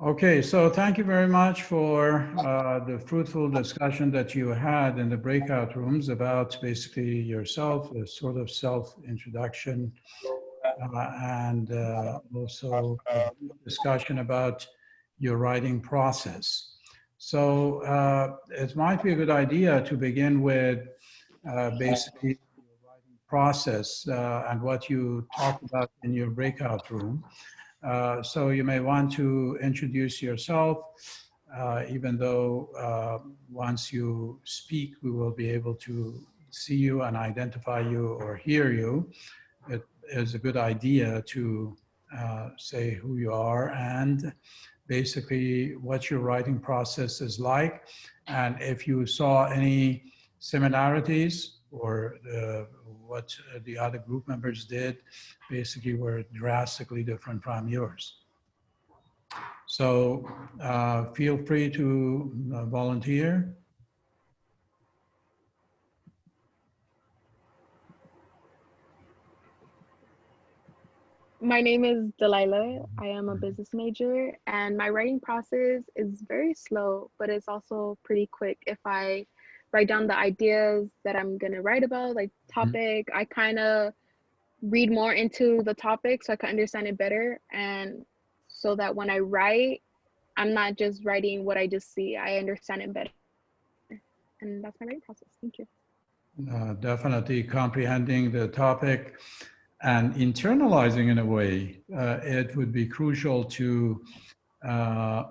Okay, so thank you very much for the fruitful discussion that you had in the breakout rooms about basically yourself, a sort of self-introduction, and also a discussion about your writing process. So it might be a good idea to begin with basically your writing process and what you talked about in your breakout room. So you may want to introduce yourself, even though once you speak, we will be able to see you and identify you or hear you. It is a good idea to say who you are and basically what your writing process is like. And if you saw any similarities or what the other group members did, basically were drastically different from yours. So feel free to volunteer. My name is Delilah. I am a business major, and my writing process is very slow, but it's also pretty quick. If I write down the ideas that I'm going to write about, like topic, I kind of read more into the topic so I can understand it better. And so that when I write, I'm not just writing what I just see, I understand it better. And that's my writing process. Thank you. Definitely comprehending the topic and internalizing in a way, it would be crucial to uh,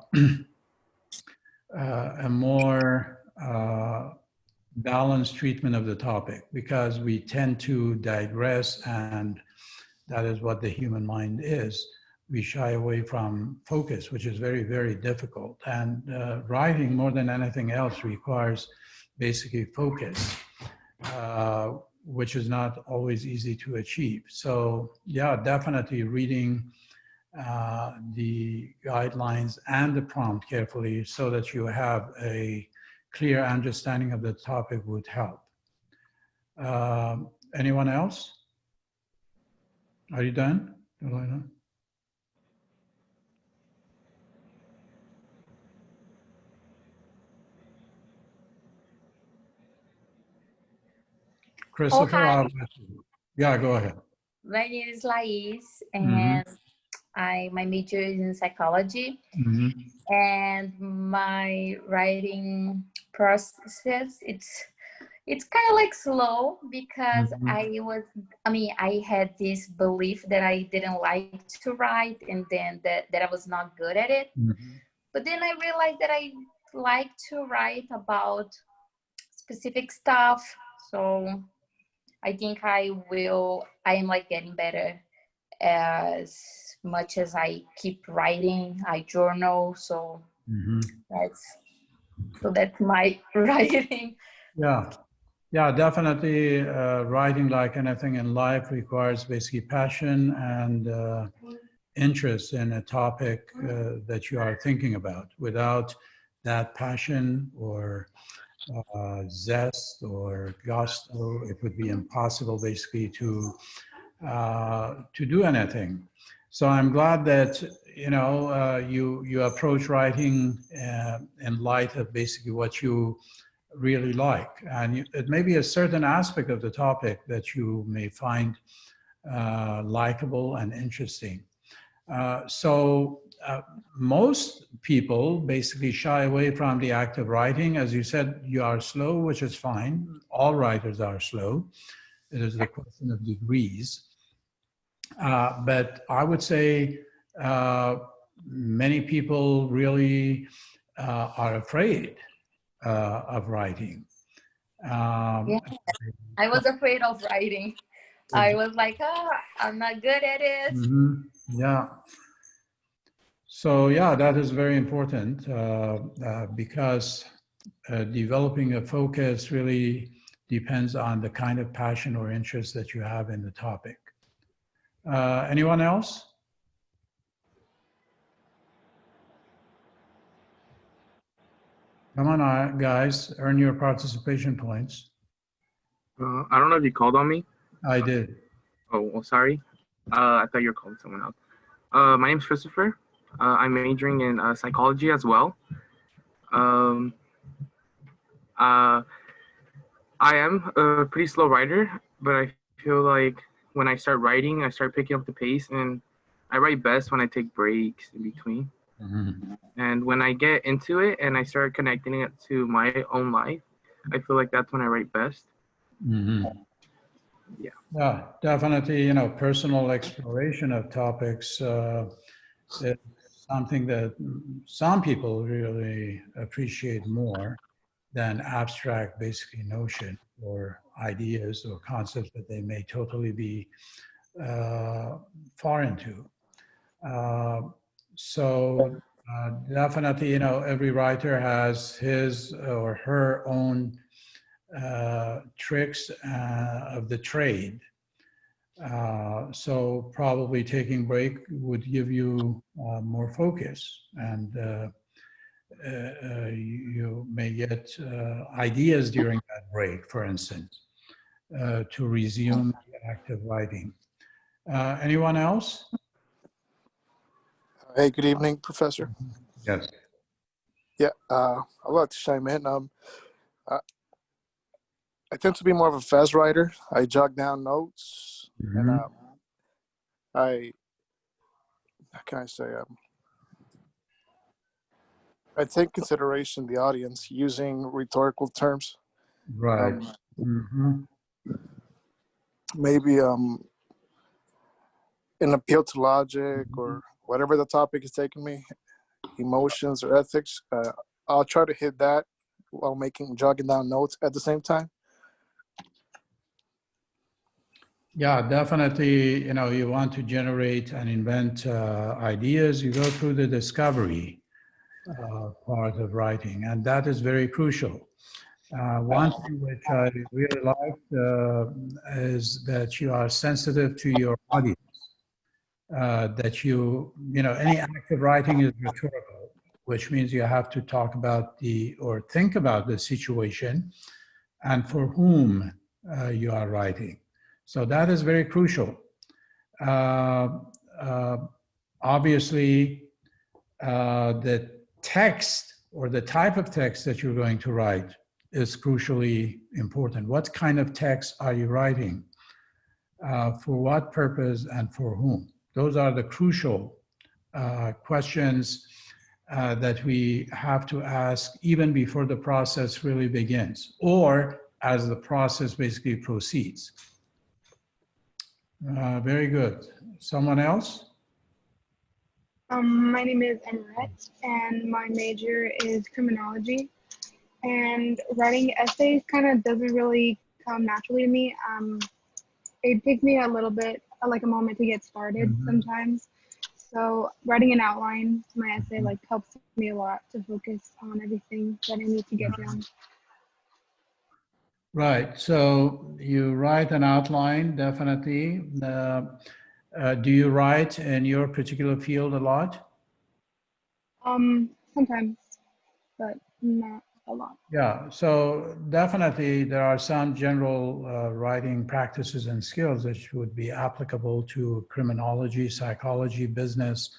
a more balanced treatment of the topic because we tend to digress, and that is what the human mind is. We shy away from focus, which is very, very difficult. And writing, more than anything else, requires basically focus, which is not always easy to achieve. So, yeah, definitely reading the guidelines and the prompt carefully so that you have a clear understanding of the topic would help. Anyone else? Are you done? Oh, Christopher, hi. yeah, go ahead. My name is Lais, Mm-hmm. and my major is in psychology. Mm-hmm. And my writing process, it's kind of like slow because Mm-hmm. I had this belief that I didn't like to write, and then that I was not good at it. Mm-hmm. But then I realized that I like to write about specific stuff. So I think I am like getting better as much as I keep writing. I journal, so Mm-hmm. that's that's my writing. Yeah. Yeah, definitely. Writing, like anything in life, requires basically passion and interest in a topic that you are thinking about. Without that passion or zest or gusto, it would be impossible basically to do anything. So I'm glad that you approach writing in light of basically what you really like, and it may be a certain aspect of the topic that you may find likable and interesting. So most people basically shy away from the act of writing. As you said, you are slow, which is fine. All writers are slow. It is the question of degrees. But I would say many people really are afraid of writing. Yeah, Um, I was afraid of writing. I was like, oh, I'm not good at it. yeah. So yeah, that is very important because developing a focus really depends on the kind of passion or interest that you have in the topic. Anyone else? Come on, guys, earn your participation points. I don't know if you called on me. I did. Oh, well, sorry. I thought you were calling someone else. My name's Christopher. I'm majoring in psychology as well. Um, uh, I am a pretty slow writer, but I feel like when I start writing, I start picking up the pace, and I write best when I take breaks in between. Mhm. And when I get into it and I start connecting it to my own life, I feel like that's when I write best. Mhm. Yeah. Yeah, definitely, personal exploration of topics is something that some people really appreciate more than abstract, basically, notion or ideas or concepts that they may totally be uh, foreign to. Uh, so definitely, every writer has his or her own tricks of the trade. So probably taking break would give you more focus, and you may get ideas during that break, for instance, to resume the active writing. Anyone else? Hey, good evening, Professor. Yes. Yeah, I'd like to chime in. I, I tend to be more of a fast writer. I jot down notes, and Mhm. I how can I say I take consideration the audience using rhetorical terms. Right. Um, Hmm. maybe an appeal to logic or whatever the topic is taking me, emotions or ethics. I'll try to hit that while jogging down notes at the same time. Yeah, definitely. You want to generate and invent ideas. You go through the discovery part of writing, and that is very crucial. One thing which I really liked is that you are sensitive to your audience. That any active writing is rhetorical, which means you have to talk about or think about the situation and for whom you are writing. So that is very crucial. Uh, uh, Obviously, the text or the type of text that you're going to write is crucially important. What kind of text are you writing? For what purpose and for whom? Those are the crucial questions that we have to ask even before the process really begins, or as the process basically proceeds. Very good. Someone else? My name is Emret, and my major is criminology. And writing essays kind of doesn't really come naturally to me. It takes me a little bit, like a moment to get started Mhm. sometimes. So writing an outline to my essay like helps me a lot to focus on everything that I need to get done. Right. So you write an outline, definitely. Do you write in your particular field a lot? Sometimes, but not a lot. Yeah, so definitely there are some general writing practices and skills that would be applicable to criminology, psychology, business,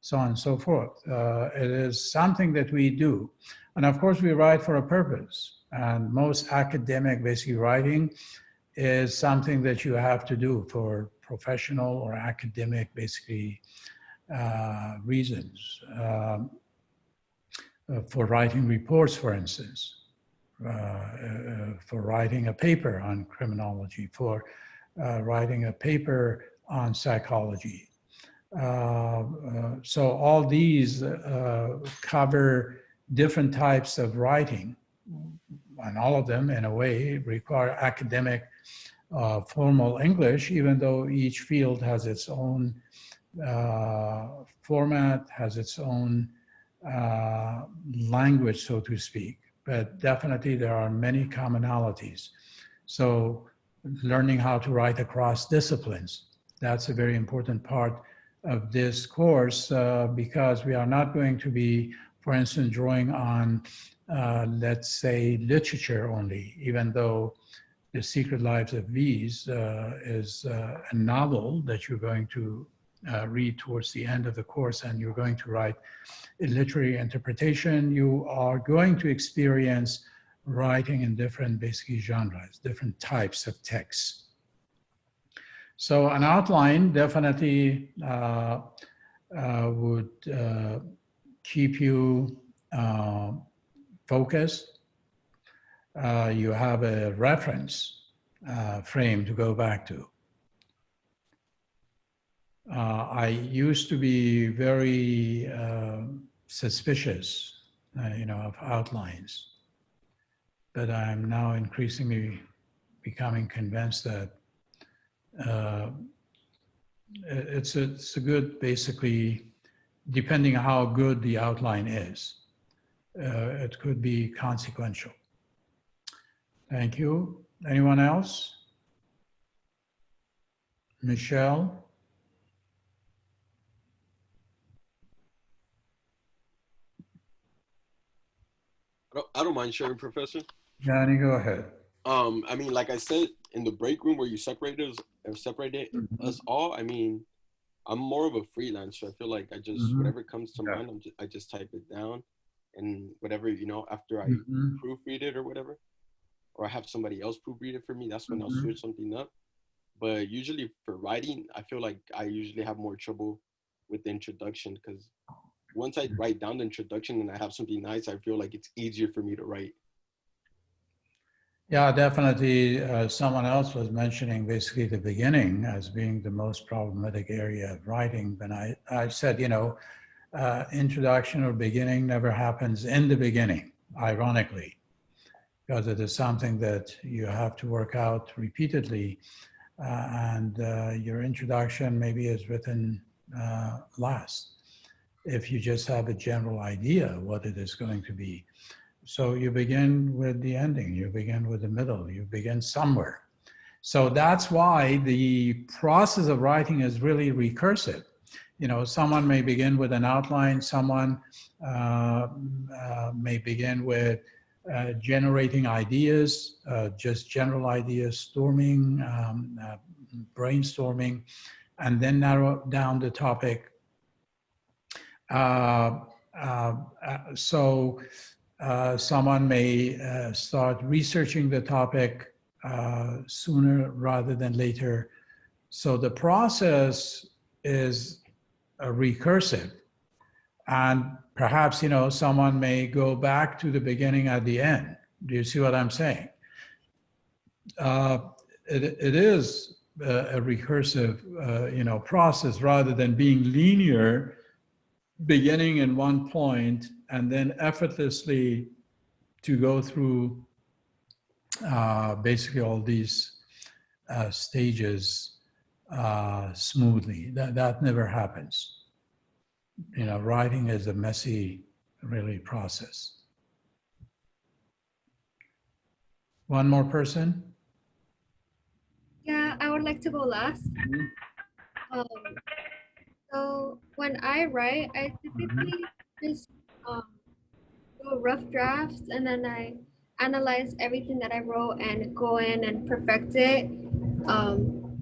so on and so forth. It is something that we do. And of course, we write for a purpose. And most academic, basically, writing is something that you have to do for professional or academic, basically, reasons. For writing reports, for instance, for writing a paper on criminology, for writing a paper on psychology. So all these cover different types of writing, and all of them, in a way, require academic formal English, even though each field has its own format, has its own language, so to speak. But definitely there are many commonalities. So learning how to write across disciplines, that's a very important part of this course because we are not going to be, for instance, drawing on, let's say, literature only, even though The Secret Lives of Bees is a novel that you're going to read towards the end of the course and you're going to write a literary interpretation, you are going to experience writing in different basically genres, different types of texts. So an outline definitely would keep you focused. You have a reference frame to go back to. I used to be very suspicious, of outlines, but I'm now increasingly becoming convinced that it's a good, basically, depending on how good the outline is, it could be consequential. Thank you. Anyone else? Michelle? I don't mind sharing, Professor. Johnny, go ahead. I mean, like I said, in the break room where you separated us all, I mean, I'm more of a freelancer. I feel like I just, whatever comes to mind, I just type it down, and whatever, after I proofread it or whatever, or I have somebody else proofread it for me, that's when I'll switch something up. But usually for writing, I feel like I usually have more trouble with the introduction, because once I write down the introduction and I have something nice, I feel like it's easier for me to write. Yeah, definitely. Someone else was mentioning basically the beginning as being the most problematic area of writing. But I said, introduction or beginning never happens in the beginning, ironically, because it is something that you have to work out repeatedly. And your introduction maybe is written last, if you just have a general idea what it is going to be. So you begin with the ending, you begin with the middle, you begin somewhere. So that's why the process of writing is really recursive. Someone may begin with an outline, someone may begin with generating ideas, just general ideas, storming, brainstorming, and then narrow down the topic. Someone may start researching the topic sooner rather than later. So the process is recursive. And perhaps, someone may go back to the beginning at the end. Do you see what I'm saying? It is a recursive, process rather than being linear, beginning in one point and then effortlessly to go through basically all these stages smoothly. That never happens. Writing is a messy, really, process. One more person? Yeah, I would like to go last. So when I write, I typically just do rough drafts, and then I analyze everything that I wrote and go in and perfect it.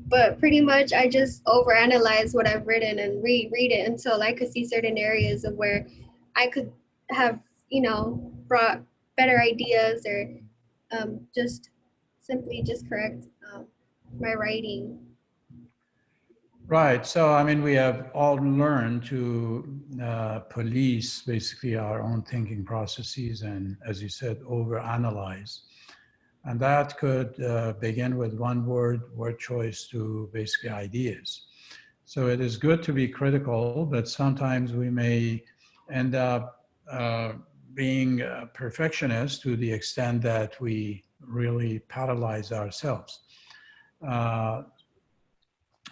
But pretty much I just overanalyze what I've written and reread it until I could see certain areas of where I could have, brought better ideas, or just simply just correct my writing. Right. So, we have all learned to police basically our own thinking processes and, as you said, overanalyze. And that could begin with one word choice to basically ideas. So it is good to be critical, but sometimes we may end up being perfectionists to the extent that we really paralyze ourselves.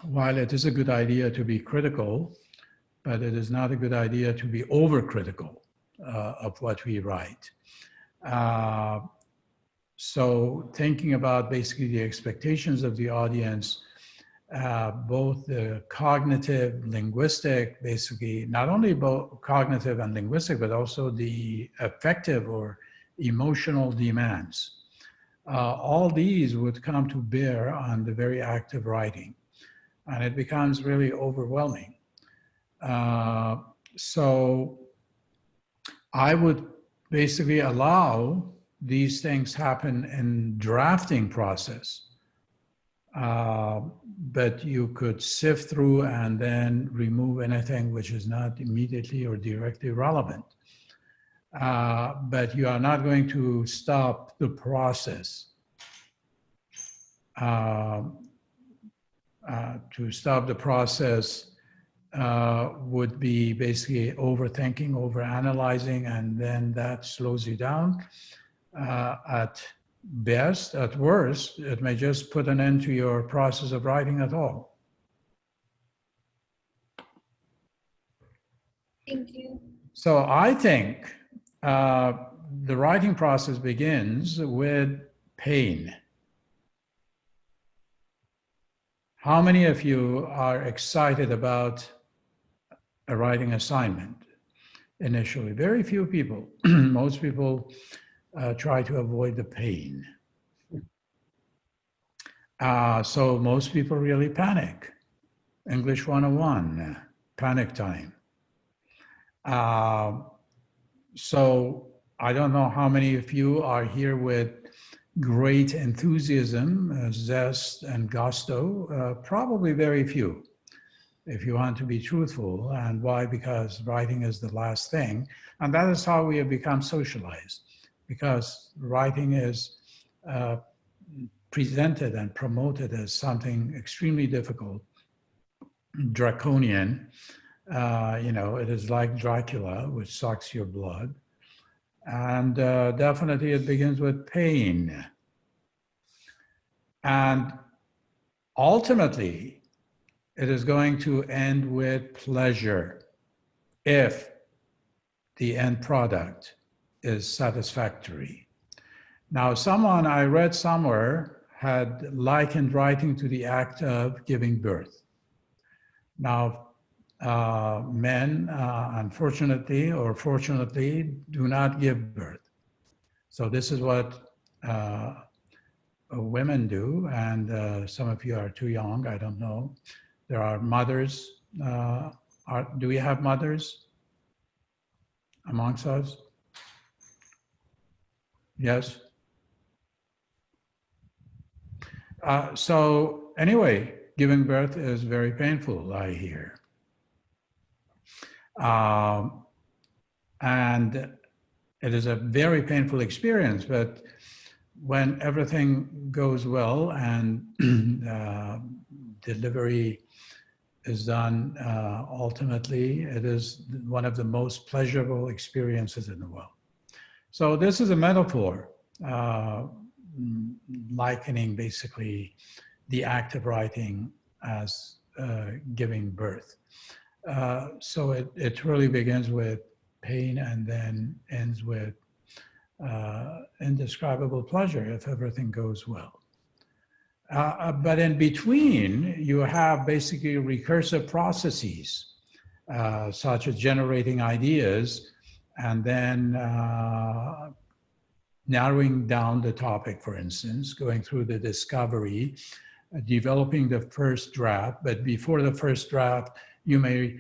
While it is a good idea to be critical, but it is not a good idea to be overcritical of what we write. So thinking about basically the expectations of the audience, both the cognitive, linguistic, basically, not only both cognitive and linguistic, but also the affective or emotional demands. All these would come to bear on the very act of writing. And it becomes really overwhelming. So I would basically allow these things happen in drafting process. But you could sift through and then remove anything which is not immediately or directly relevant. But you are not going to stop the process. To stop the process would be basically overthinking, overanalyzing, and then that slows you down. At best, at worst, it may just put an end to your process of writing at all. Thank you. So I think the writing process begins with pain. How many of you are excited about a writing assignment initially? Very few people. Most people try to avoid the pain. So most people really panic. English 101, panic time. So I don't know how many of you are here with great enthusiasm, zest, and gusto. Probably very few, if you want to be truthful. And why? Because writing is the last thing. And that is how we have become socialized, because writing is presented and promoted as something extremely difficult, draconian. It is like Dracula, which sucks your blood. And definitely it begins with pain. And ultimately, it is going to end with pleasure if the end product is satisfactory. Now, someone I read somewhere had likened writing to the act of giving birth. Now, men, unfortunately or fortunately, do not give birth. So this is what women do, and some of you are too young, I don't know. There are mothers. Do we have mothers amongst us? Yes? So anyway, giving birth is very painful, I hear. And it is a very painful experience, but when everything goes well and delivery is done, ultimately, it is one of the most pleasurable experiences in the world. So this is a metaphor, likening basically the act of writing as giving birth. So it really begins with pain and then ends with indescribable pleasure if everything goes well. But in between, you have basically recursive processes, such as generating ideas and then narrowing down the topic, for instance, going through the discovery, developing the first draft. But before the first draft, you may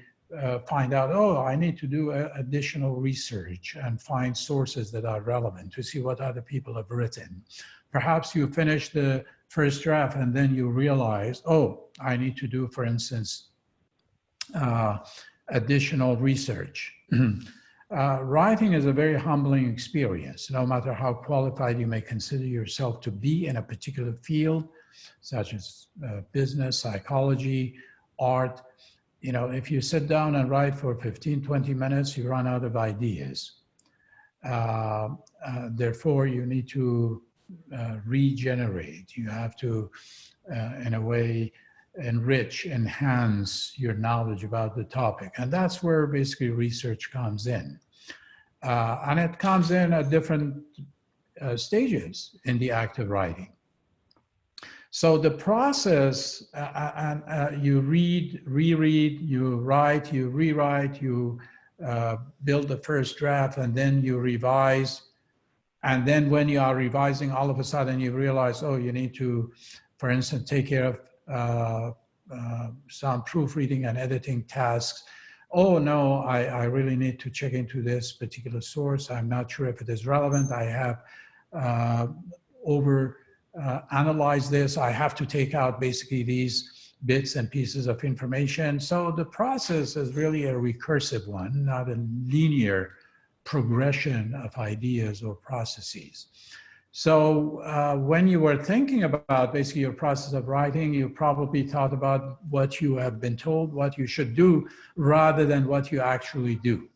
find out, oh, I need to do additional research and find sources that are relevant to see what other people have written. Perhaps you finish the first draft and then you realize, oh, I need to do, for instance, additional research. Writing is a very humbling experience, no matter how qualified you may consider yourself to be in a particular field, such as business, psychology, art. You know, if you sit down and write for 15, 20 minutes, you run out of ideas. Therefore, you need to regenerate. You have to, in a way, enrich, enhance your knowledge about the topic. And that's where basically research comes in. And it comes in at different stages in the act of writing. So the process, you read, reread, you write, you rewrite, you build the first draft, and then you revise. And then when you are revising, all of a sudden you realize, oh, you need to, for instance, take care of some proofreading and editing tasks. oh no, I really need to check into this particular source. I'm not sure if it is relevant. I have over analyzed this. I have to take out basically these bits and pieces of information. So the process is really a recursive one, not a linear progression of ideas or processes. So when you were thinking about basically your process of writing, you probably thought about what you have been told, what you should do, rather than what you actually do.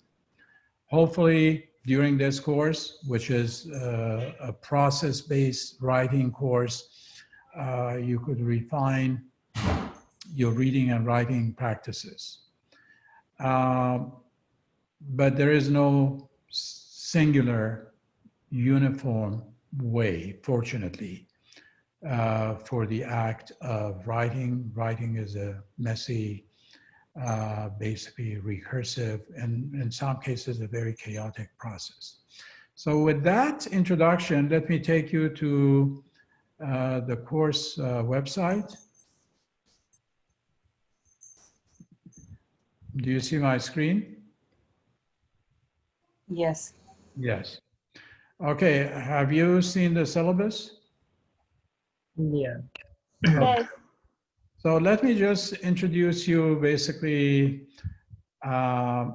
Hopefully, during this course, which is a process-based writing course, you could refine your reading and writing practices. But there is no singular, uniform way, fortunately, for the act of writing. Writing is a messy, basically recursive, and in some cases, a very chaotic process. So with that introduction, let me take you to the course website. Do you see my screen? Yes. Yes. Okay, have you seen the syllabus? Yeah. Yes. So let me just introduce you basically. Let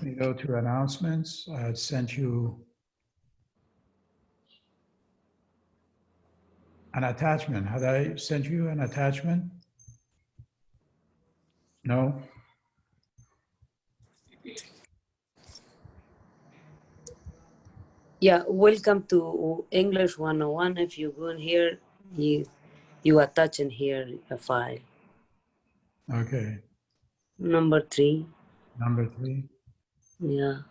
me go to announcements. I had sent you an attachment. Had I sent you an attachment? No? Yeah, welcome to English 101. If you go in here, you attach in here a file. Okay. Number 3. Number 3. Yeah.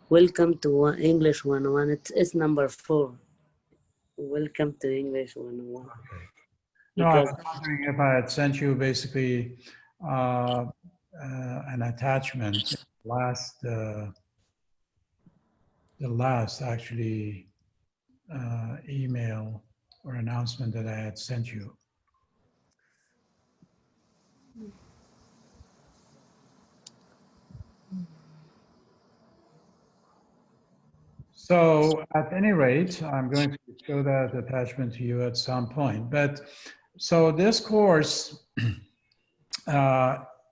Welcome to English 101. It's number 4. Welcome to English 101. Okay. No, I was wondering if I had sent you basically an attachment. The last actually email or announcement that I had sent you. So at any rate, I'm going to show that attachment to you at some point. But so this course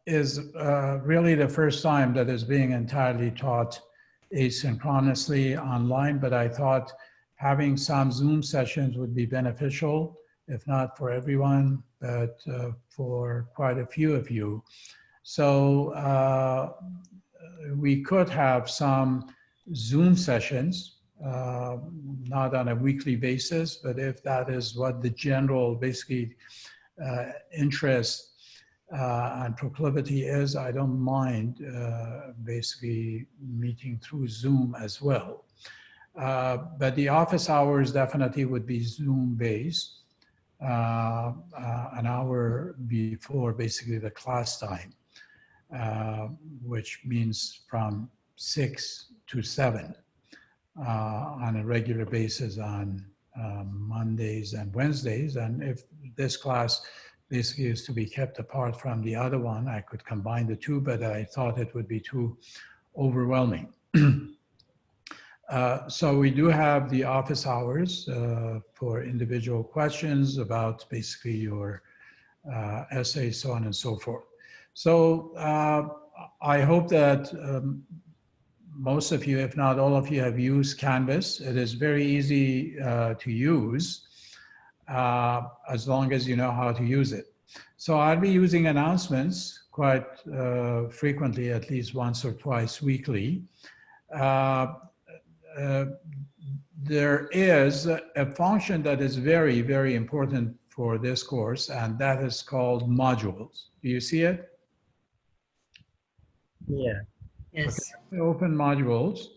is really the first time that is being entirely taught asynchronously online, but I thought having some Zoom sessions would be beneficial, if not for everyone, but for quite a few of you. So we could have some Zoom sessions, not on a weekly basis, but if that is what the general basically interest and proclivity is, I don't mind basically meeting through Zoom as well. But the office hours definitely would be Zoom based, an hour before basically the class time, which means from 6 to 7 on a regular basis on Mondays and Wednesdays. And if this class basically is to be kept apart from the other one, I could combine the two, but I thought it would be too overwhelming. So we do have the office hours for individual questions about basically your essay, so on and so forth. So I hope that most of you, if not all of you, have used Canvas. It is very easy to use as long as you know how to use it. So I'll be using announcements quite frequently, at least once or twice weekly. There is a function that is very, very important for this course, and that is called modules. Do you see it? Yeah. Yes. Okay. Open modules.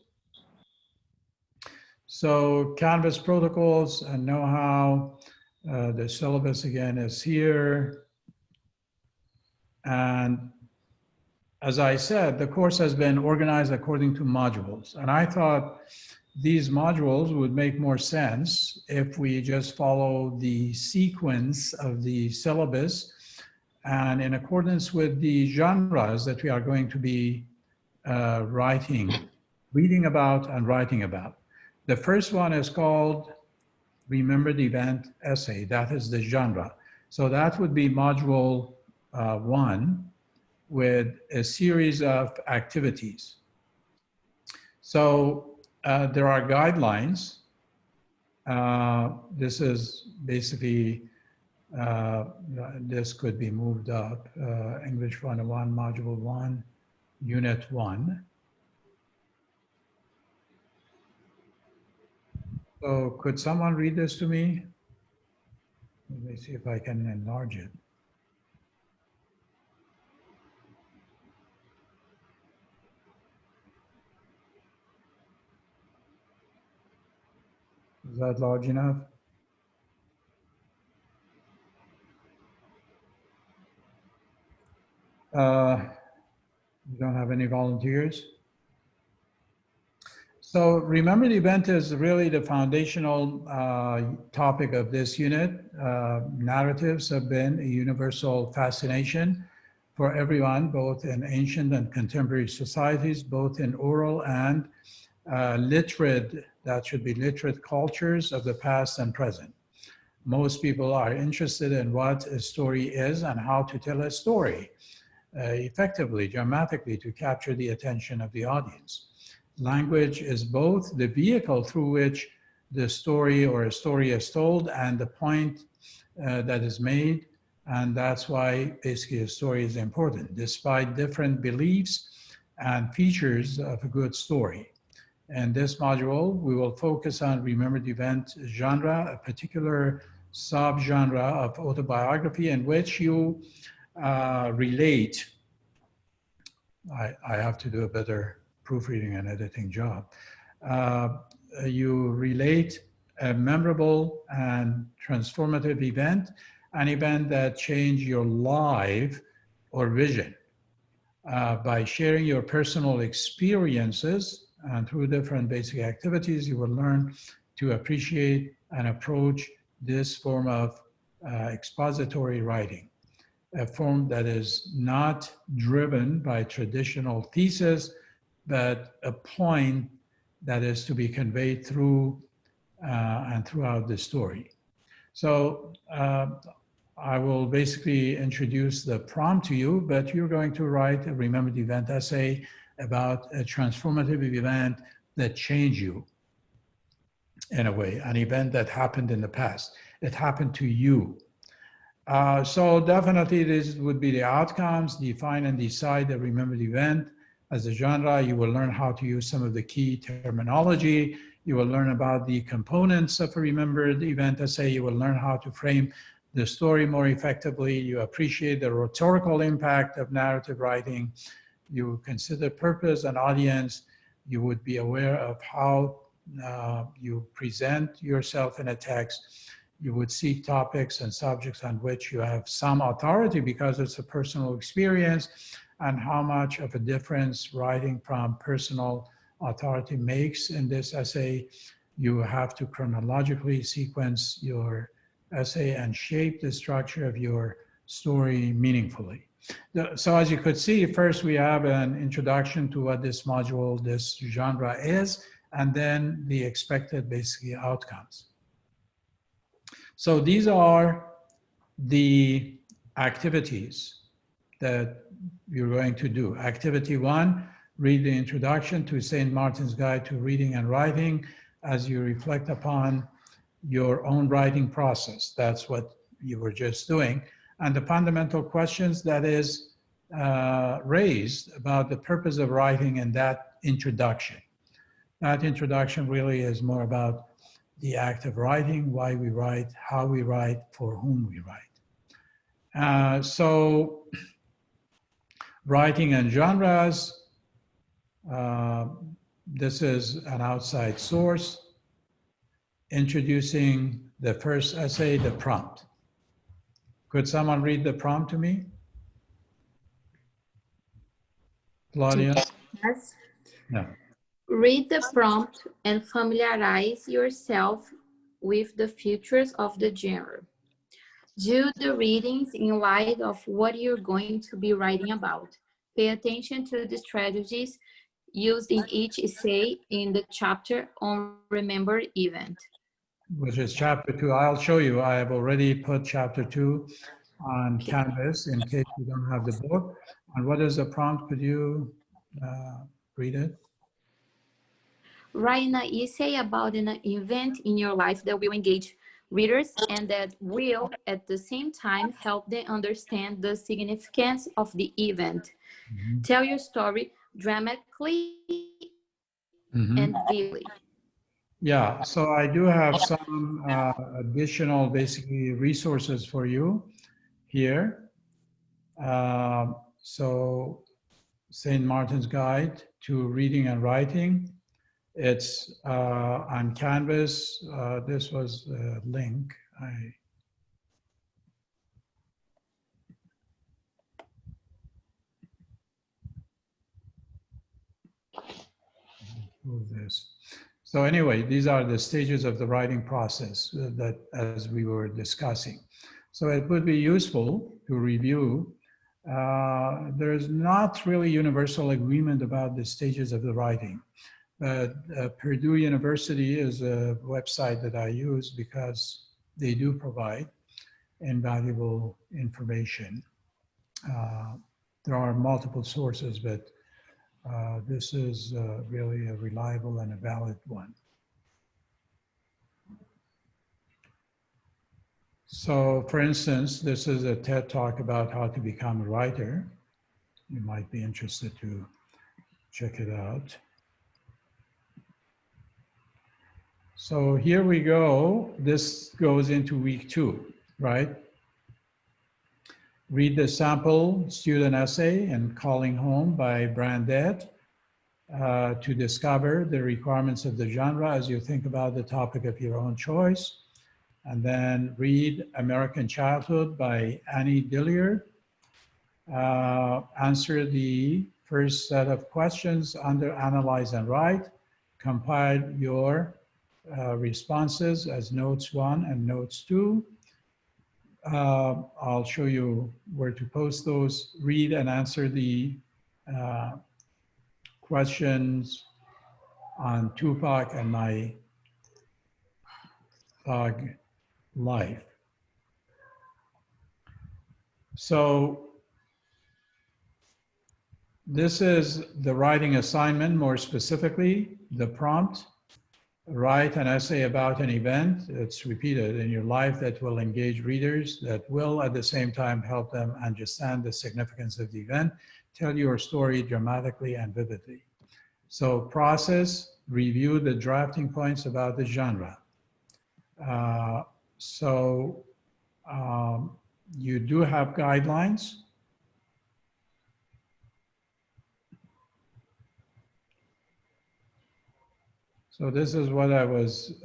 So Canvas protocols and know-how. The syllabus again is here. And as I said, the course has been organized according to modules. And I thought these modules would make more sense if we just follow the sequence of the syllabus and in accordance with the genres that we are going to be reading about and writing about. The first one is called Remembered Event Essay. That is the genre. So that would be module 1 with a series of activities. So there are guidelines. This is basically, this could be moved up. English 101, module 1, unit 1. So could someone read this to me? Let me see if I can enlarge it. Is that large enough? You don't have any volunteers? So remember, the event is really the foundational topic of this unit. Narratives have been a universal fascination for everyone, both in ancient and contemporary societies, both in oral and literate, that should be literate cultures of the past and present. Most people are interested in what a story is and how to tell a story effectively, dramatically, to capture the attention of the audience. Language is both the vehicle through which the story or a story is told and the point that is made. And that's why basically a story is important, despite different beliefs and features of a good story. In this module, we will focus on remembered event genre, a particular subgenre of autobiography in which you relate. I have to do a better proofreading and editing job. You relate a memorable and transformative event, an event that changed your life or vision by sharing your personal experiences, and through different basic activities, you will learn to appreciate and approach this form of expository writing, a form that is not driven by traditional thesis, but a point that is to be conveyed through and throughout the story. So I will basically introduce the prompt to you, but you're going to write a remembered event essay about a transformative event that changed you in a way, an event that happened in the past. It happened to you. So definitely this would be the outcomes, define and decide the remembered event. As a genre, you will learn how to use some of the key terminology. You will learn about the components of a remembered event essay. You will learn how to frame the story more effectively. You appreciate the rhetorical impact of narrative writing. You consider purpose and audience. You would be aware of how you present yourself in a text. You would seek topics and subjects on which you have some authority because it's a personal experience, and how much of a difference writing from personal authority makes in this essay. You have to chronologically sequence your essay and shape the structure of your story meaningfully. So as you could see, first we have an introduction to what this module, this genre is, and then the expected basically outcomes. So these are the activities that you're going to do. Activity 1, read the introduction to St. Martin's Guide to Reading and Writing as you reflect upon your own writing process. That's what you were just doing. And the fundamental questions that is raised about the purpose of writing in that introduction. That introduction really is more about the act of writing, why we write, how we write, for whom we write. So writing and genres, this is an outside source. Introducing the first essay, the prompt. Could someone read the prompt to me? Claudia? Yes. No. Read the prompt and familiarize yourself with the features of the genre. Do the readings in light of what you're going to be writing about. Pay attention to the strategies used in each essay in the chapter on remembered event. Which is chapter 2. I'll show you. I have already put chapter 2 on Canvas in case you don't have the book. And what is the prompt? Could you read it? Write an essay about an event in your life that will engage readers and that will, at the same time, help them understand the significance of the event. Tell your story dramatically and vividly. Yeah, so I do have some additional, basically, resources for you here. So, St. Martin's Guide to Reading and Writing. It's on Canvas. This was a link. I move this. So anyway, these are the stages of the writing process that as we were discussing. So it would be useful to review. There's not really universal agreement about the stages of the writing. But Purdue University is a website that I use because they do provide invaluable information. There are multiple sources, but this is really a reliable and a valid one. So for instance, this is a TED Talk about how to become a writer. You might be interested to check it out. So here we go. This goes into week 2, right? Read the sample student essay in Calling Home by Brandet to discover the requirements of the genre as you think about the topic of your own choice. And then read American Childhood by Annie Dillard. Answer the first set of questions under Analyze and Write. Compile your responses as notes 1 and notes 2. I'll show you where to post those. Read and answer the questions on Tupac and my thug life. So this is the writing assignment, more specifically, the prompt. Write an essay about an event that's repeated in your life that will engage readers, that will at the same time help them understand the significance of the event. Tell your story dramatically and vividly. So process, review the drafting points about the genre. You do have guidelines. So this is what I was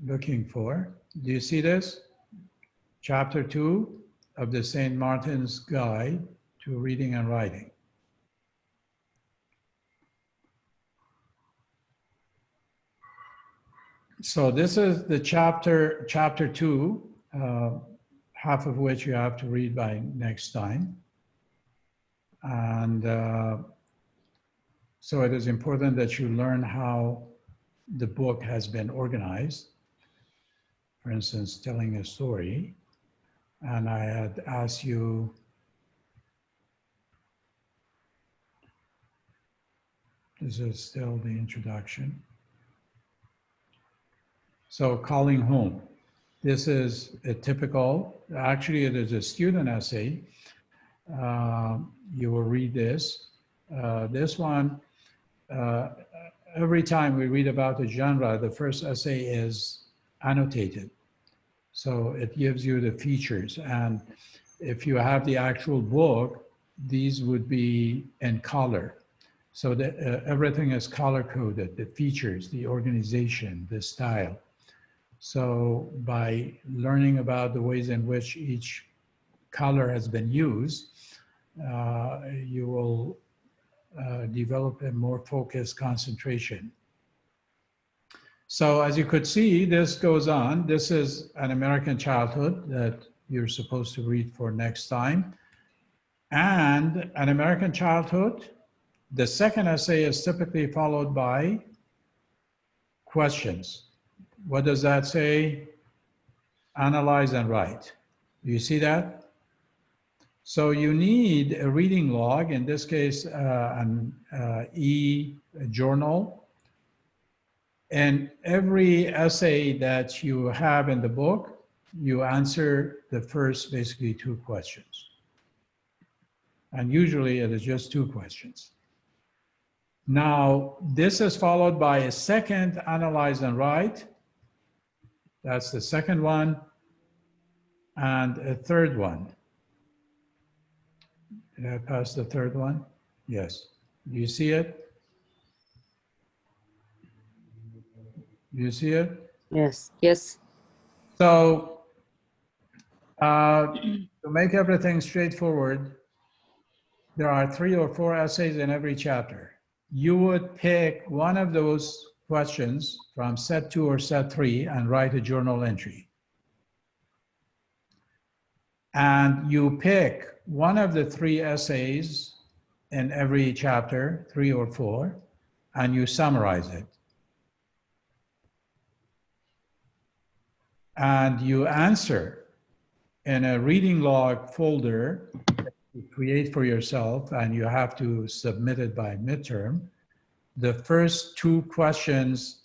looking for. Do you see this? Chapter 2 of the St. Martin's Guide to Reading and Writing. So this is the chapter 2, half of which you have to read by next time. And so it is important that you learn how the book has been organized. For instance, telling a story. And I had asked you, this is still the introduction. So Calling Home. This is a typical, actually it is a student essay. You will read this. This one, every time we read about the genre, the first essay is annotated. So it gives you the features. And if you have the actual book, these would be in color. So that everything is color coded, the features, the organization, the style. So by learning about the ways in which each color has been used, you will develop a more focused concentration. So as you could see, this goes on. This is an American Childhood that you're supposed to read for next time. And An American Childhood, the second essay is typically followed by questions. What does that say? Analyze and write. Do you see that? So you need a reading log, in this case, an e-journal. And every essay that you have in the book, you answer the first basically 2 questions. And usually it is just 2 questions. Now, this is followed by a second analyze and write. That's the second one. And a third one. Did I pass the third one? Yes. Do you see it? Do you see it? Yes, yes. So to make everything straightforward, there are 3 or 4 essays in every chapter. You would pick one of those questions from set 2 or set 3 and write a journal entry. And you pick one of the 3 essays in every chapter, 3 or 4, and you summarize it. And you answer in a reading log folder that you create for yourself, and you have to submit it by midterm. The first 2 questions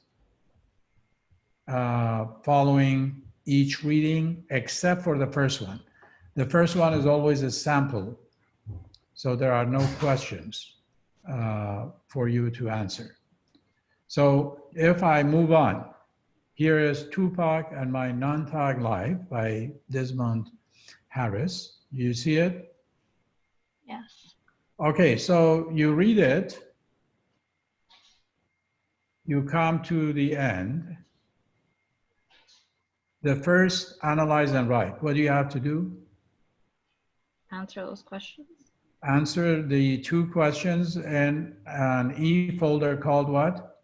following each reading, except for the first one. The first one is always a sample, so there are no questions for you to answer. So if I move on, here is Tupac and My Non-Thug Life by Desmond Harris. You see it? Yes. Okay, so you read it, you come to the end. The first, analyze and write. What do you have to do? Answer those questions. Answer the 2 questions in an E folder called what?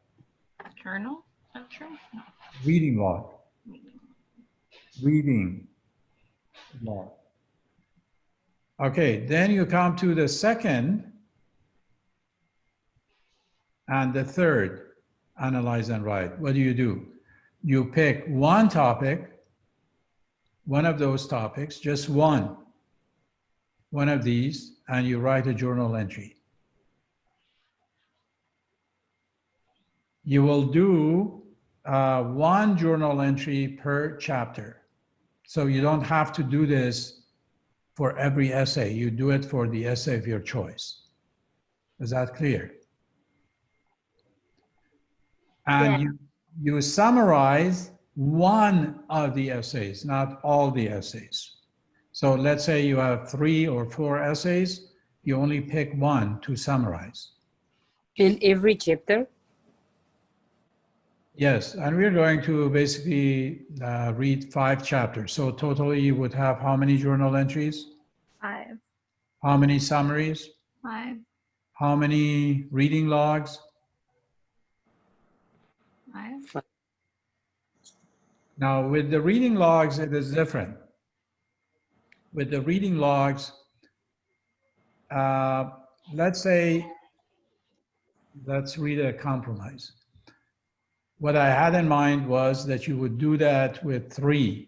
Journal entry? No. Reading log. Reading log. Okay, then you come to the second and the third, analyze and write. What do? You pick one topic, one of those topics, just one of these, and you write a journal entry. You will do 1 journal entry per chapter. So you don't have to do this for every essay. You do it for the essay of your choice. Is that clear? And Yeah. you summarize one of the essays, not all the essays. So let's say you have 3 or 4 essays, you only pick one to summarize. In every chapter? Yes, and we're going to basically read 5 chapters. So totally you would have how many journal entries? 5. How many summaries? 5. How many reading logs? 5. Now with the reading logs, it is different. With the reading logs, let's read a compromise. What I had in mind was that you would do that with 3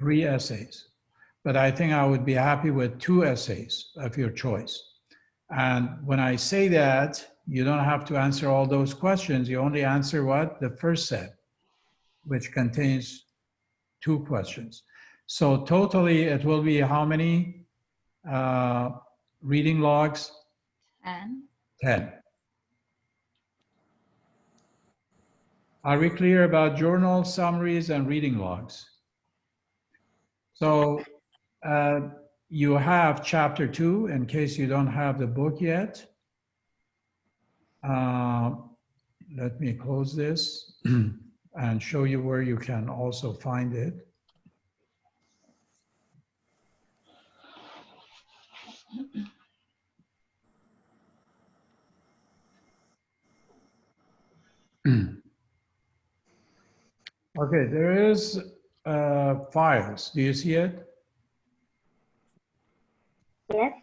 essays. But I think I would be happy with 2 essays of your choice. And when I say that, you don't have to answer all those questions. You only answer what? The first set, which contains 2 questions. So totally it will be how many reading logs? 10. 10. Are we clear about journal summaries and reading logs? So you have chapter 2 in case you don't have the book yet. Let me close this and show you where you can also find it. Okay, there is files. Do you see it? Yes.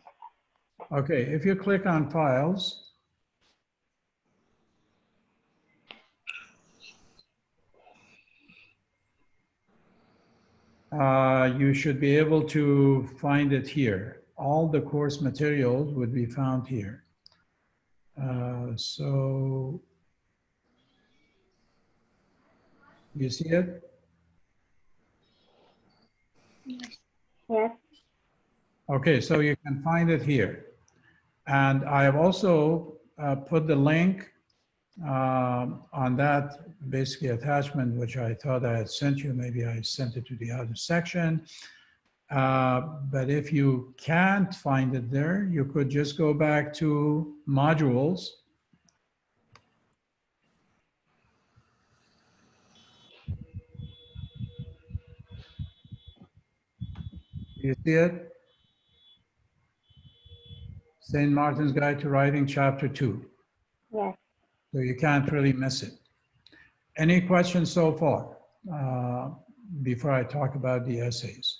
Okay, if you click on files, you should be able to find it here. All the course materials would be found here. So, you see it? Yes. Okay, so you can find it here. And I have also put the link on that basically attachment, which I thought I had sent you. Maybe I sent it to the other section. But if you can't find it there, you could just go back to modules. You see it? St. Martin's Guide to Writing, Chapter 2. Yes. So you can't really miss it. Any questions so far before I talk about the essays?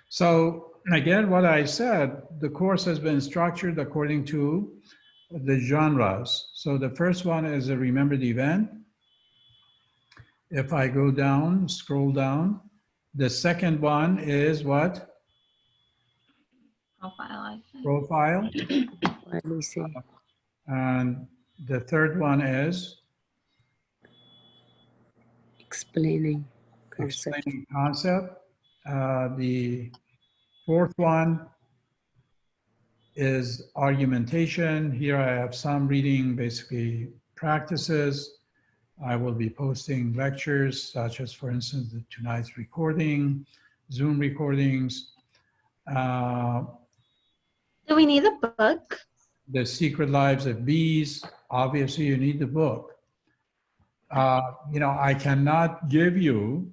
So again, what I said, the course has been structured according to the genres. So the first one is a remembered event. If I go down, scroll down, the second one is what? Profile, I think. Profile. Let me see. And the third one is Explaining concept. explaining concept. The fourth one is argumentation. Here I have some reading, basically practices. I will be posting lectures, such as, for instance, tonight's recording, Zoom recordings, Do we need a book? The Secret Lives of Bees. Obviously, you need the book. You know, I cannot give you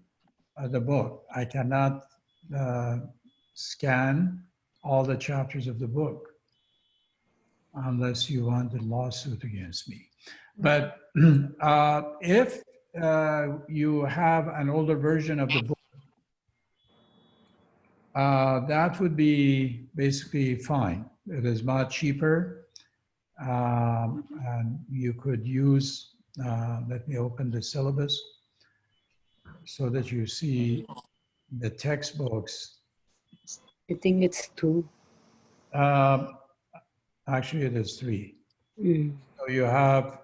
the book. I cannot scan all the chapters of the book unless you want a lawsuit against me. But if you have an older version of the book, that would be basically fine. It is much cheaper. And you could use, let me open the syllabus so that you see the textbooks. I think it's 2. Actually, it is 3. Mm. So you have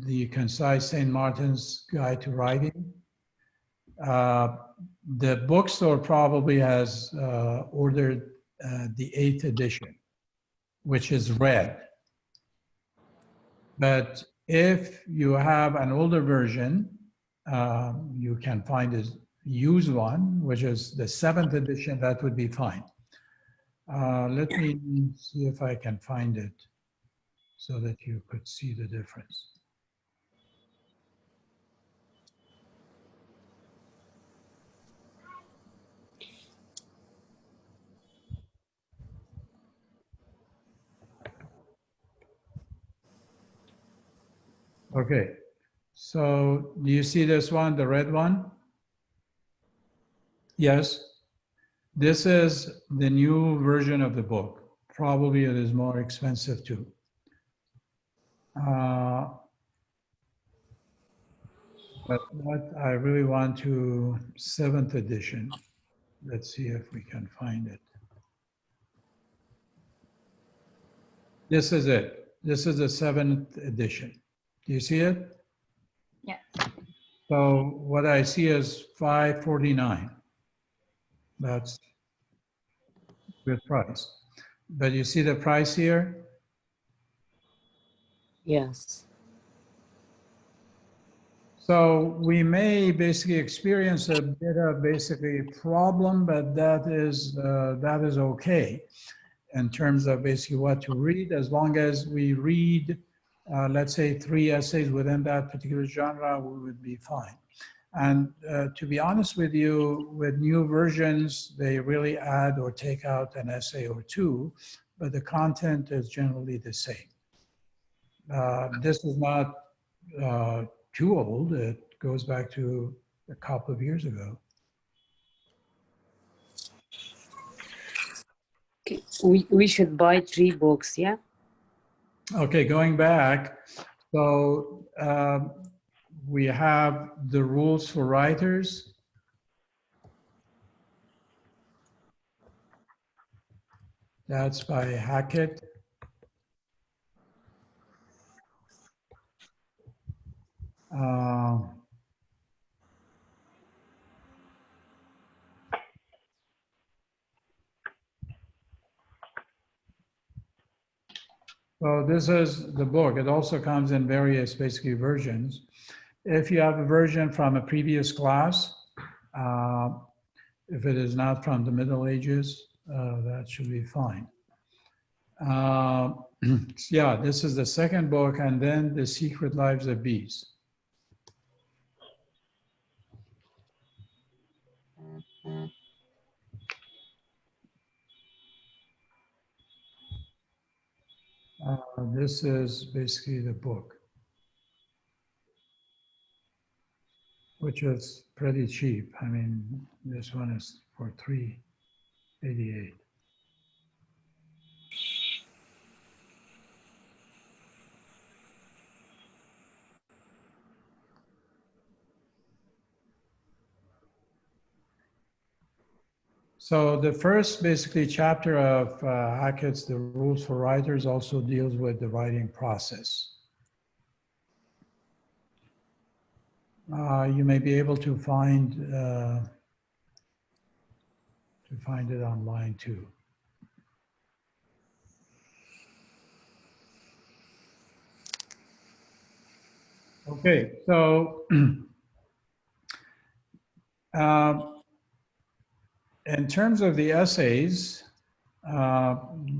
the concise St. Martin's Guide to Writing. The bookstore probably has ordered the 8th edition, which is red. But if you have an older version, you can find a used one, which is the 7th edition, that would be fine. Let me see if I can find it so that you could see the difference. Okay, so do you see this one, the red one? Yes. This is the new version of the book. Probably it is more expensive too. But what I really want to 7th edition. Let's see if we can find it. This is it. This is the 7th edition. Do you see it? Yes. So what I see is $5.49. That's good price. But you see the price here? Yes. So we may basically experience a bit of basically problem, but that is okay in terms of basically what to read, as long as we read, let's say 3 essays within that particular genre, we would be fine. And to be honest with you, with new versions, they really add or take out an essay or 2, but the content is generally the same. This is not too old. It goes back to a couple of years ago. Okay. We should buy 3 books, yeah? Okay, going back, so we have the rules for writers. That's by Hackett. So this is the book. It also comes in various basically versions. If you have a version from a previous class, if it is not from the Middle Ages, that should be fine. Yeah, this is the second book, and then The Secret Lives of Bees. This is basically the book, which is pretty cheap. I mean, this one is for $3.88. So the first basically chapter of Hackett's The Rules for Writers also deals with the writing process. You may be able to find it online too. Okay, so in terms of the essays,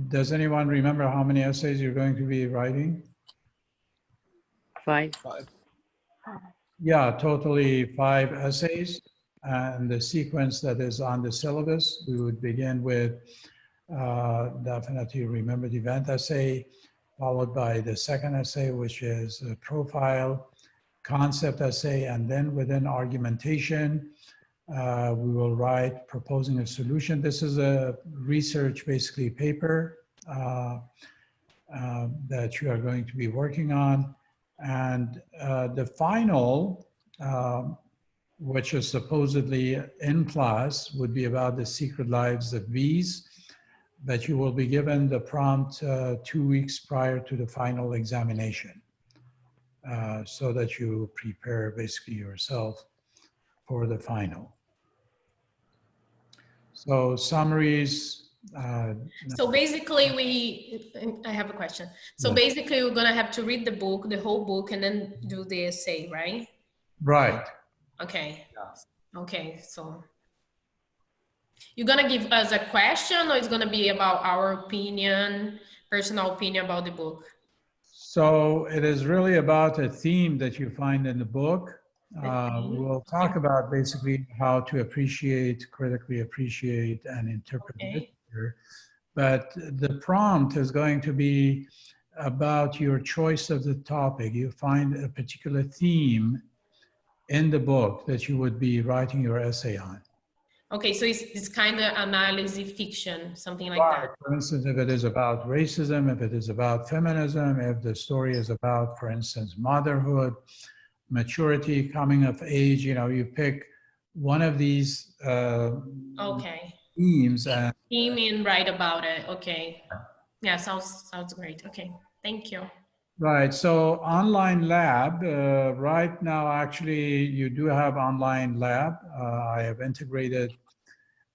does anyone remember how many essays you're going to be writing? 5. Yeah, totally 5 essays. And the sequence that is on the syllabus, we would begin with definitely remembered event essay, followed by the second essay, which is a profile, concept essay, and then within argumentation, we will write proposing a solution. This is a research basically paper that you are going to be working on. And the final, which is supposedly in class, would be about the secret lives of bees, but you will be given the prompt 2 weeks prior to the final examination so that you prepare basically yourself for the final. So summaries. So basically I have a question. So basically we're gonna have to read the book, the whole book, and then do the essay, right? Right. Okay. Okay, so you're gonna give us a question, or it's gonna be about our opinion, personal opinion about the book? So it is really about a theme that you find in the book. We'll talk about basically how to appreciate, critically appreciate, and interpret literature. But the prompt is going to be about your choice of the topic. You find a particular theme in the book that you would be writing your essay on. Okay, so it's kind of analysis fiction, something like that. For instance, if it is about racism, if it is about feminism, if the story is about, for instance, motherhood, maturity, coming of age, you know, you pick one of these themes and write about it. Okay. Yeah, sounds great. Okay, thank you. Right. So online lab, right now, actually, you do have online lab. I have integrated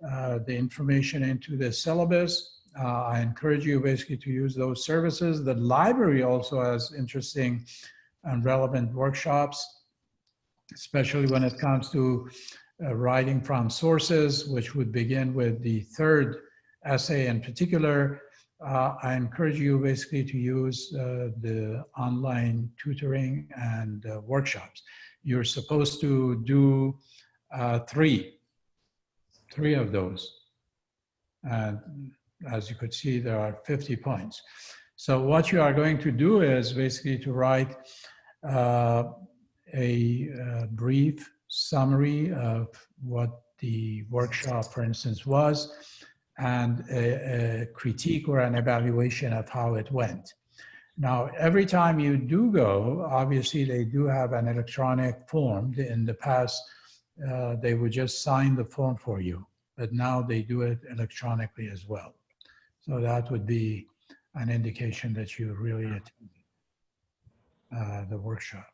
the information into the syllabus. I encourage you basically to use those services. The library also has interesting and relevant workshops, especially when it comes to writing from sources, which would begin with the third essay in particular. I encourage you basically to use the online tutoring and workshops. You're supposed to do three of those. And as you could see, there are 50 points. So what you are going to do is basically to write a brief summary of what the workshop, for instance, was, and a critique or an evaluation of how it went. Now, every time you do go, obviously they do have an electronic form. In the past, they would just sign the form for you, but now they do it electronically as well. So that would be an indication that you really attended the workshop.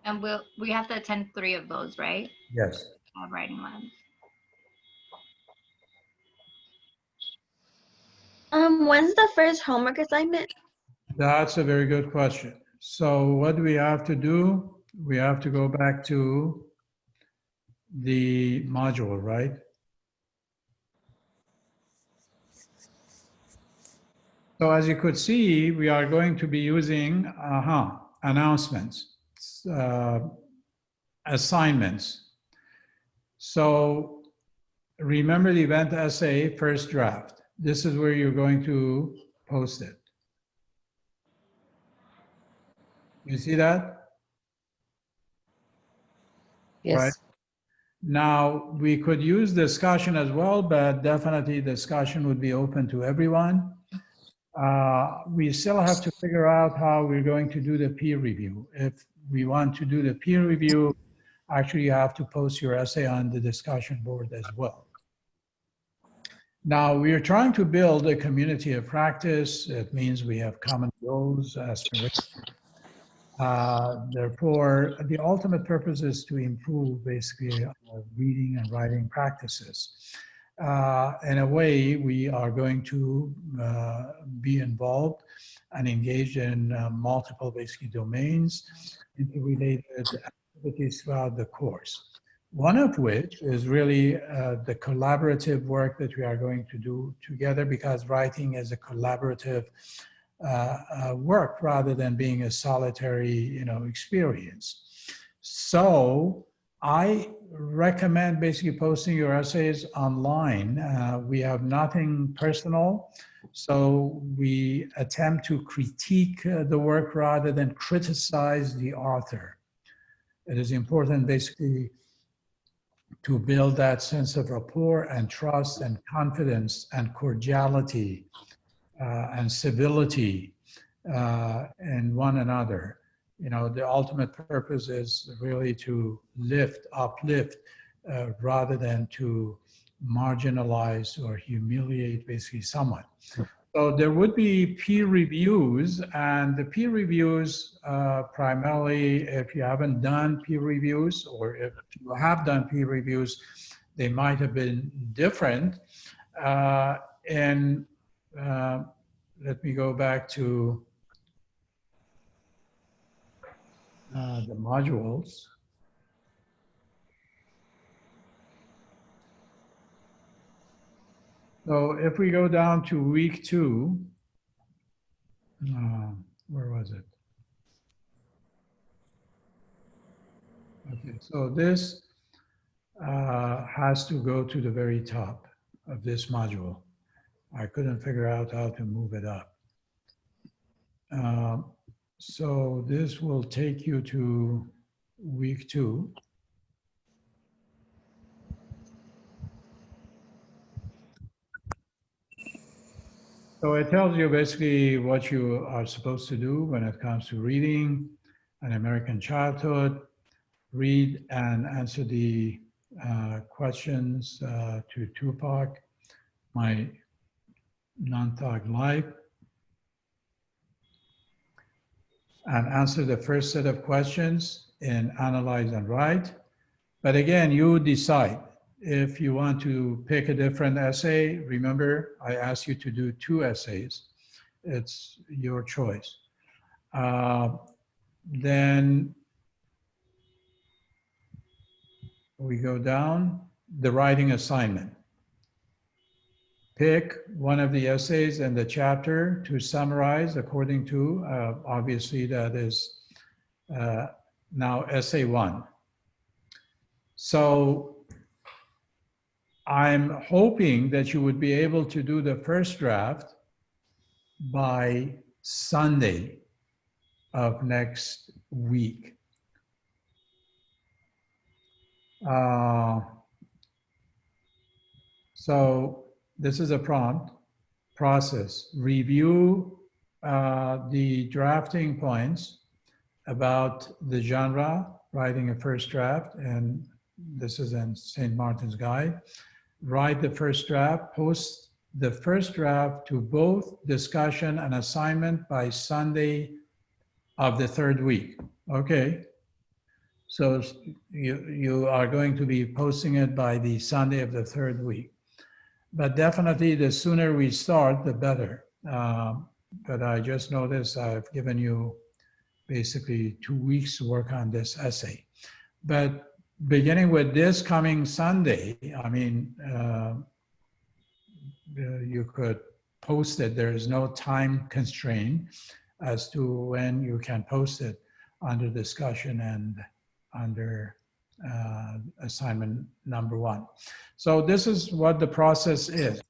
And we have to attend 3 of those, right? Yes. Writing labs. When's the first homework assignment? That's a very good question. So what do we have to do? We have to go back to the module, right? So as you could see, we are going to be using announcements, assignments. So remember the event essay first draft. This is where you're going to post it. You see that? Yes. Right. Now, we could use discussion as well, but definitely discussion would be open to everyone. We still have to figure out how we're going to do the peer review. If we want to do the peer review, actually you have to post your essay on the discussion board as well. Now, we are trying to build a community of practice. It means we have common goals, aspirations. Therefore, the ultimate purpose is to improve basically our reading and writing practices. In a way, we are going to be involved and engaged in multiple basically domains, interrelated activities throughout the course. One of which is really the collaborative work that we are going to do together, because writing is a collaborative work rather than being a solitary, experience. So I recommend basically posting your essays online. We have nothing personal, so we attempt to critique the work rather than criticize the author. It is important basically to build that sense of rapport and trust and confidence and cordiality and civility in one another. The ultimate purpose is really to uplift, rather than to marginalize or humiliate basically someone. So there would be peer reviews, and the peer reviews primarily, if you haven't done peer reviews, or if you have done peer reviews, they might have been different. Let me go back to the modules. So if we go down to week 2, where was it? Okay, so this has to go to the very top of this module. I couldn't figure out how to move it up. So this will take you to week 2. So it tells you basically what you are supposed to do when it comes to reading An American Childhood, read and answer the questions to Tupac, My Non-Thug Life, and answer the first set of questions in Analyze and Write. But again, you decide. If you want to pick a different essay, remember, I asked you to do 2 essays. It's your choice. Then we go down, the writing assignment. Pick one of the essays in the chapter to summarize according to, obviously that is now essay 1. So I'm hoping that you would be able to do the first draft by Sunday. of next week. So this is a prompt process. Review the drafting points about the genre, writing a first draft, and this is in St. Martin's Guide. Write the first draft, post the first draft to both discussion and assignment by Sunday of the third week. Okay. So you are going to be posting it by the Sunday of the third week. But definitely the sooner we start, the better. But I just noticed I've given you basically 2 weeks to work on this essay. But beginning with this coming Sunday, I mean, you could post it. There is no time constraint as to when you can post it under discussion and under assignment number 1. So this is what the process is.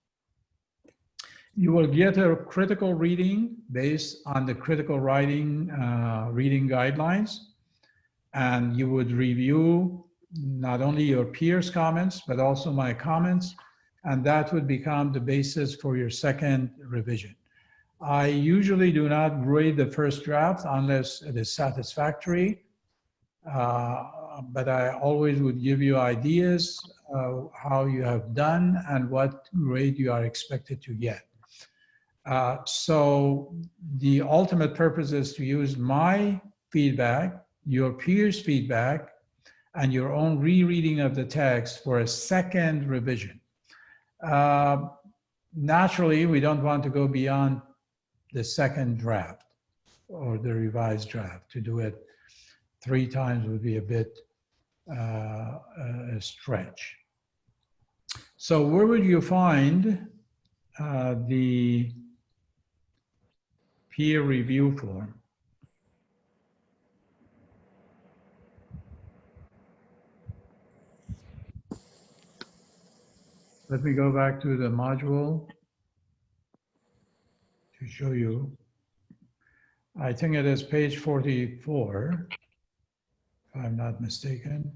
You will get a critical reading based on the critical writing reading guidelines, and you would review not only your peers' comments, but also my comments, and that would become the basis for your second revision. I usually do not grade the first draft unless it is satisfactory, but I always would give you ideas how you have done and what grade you are expected to get. So the ultimate purpose is to use my feedback, your peers' feedback, and your own rereading of the text for a second revision. Naturally, we don't want to go beyond the second draft or the revised draft. To do it 3 times would be a bit a stretch. So where would you find the peer review form? Let me go back to the module to show you. I think it is page 44, if I'm not mistaken.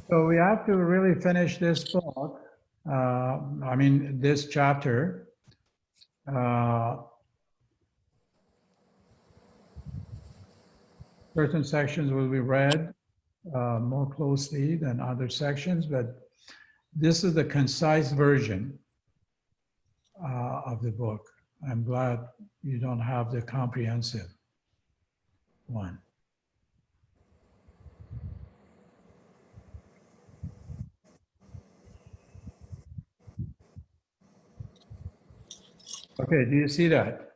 So we have to really finish this book. I mean, this chapter. Certain sections will be read more closely than other sections, but this is the concise version of the book. I'm glad you don't have the comprehensive one. Okay, do you see that?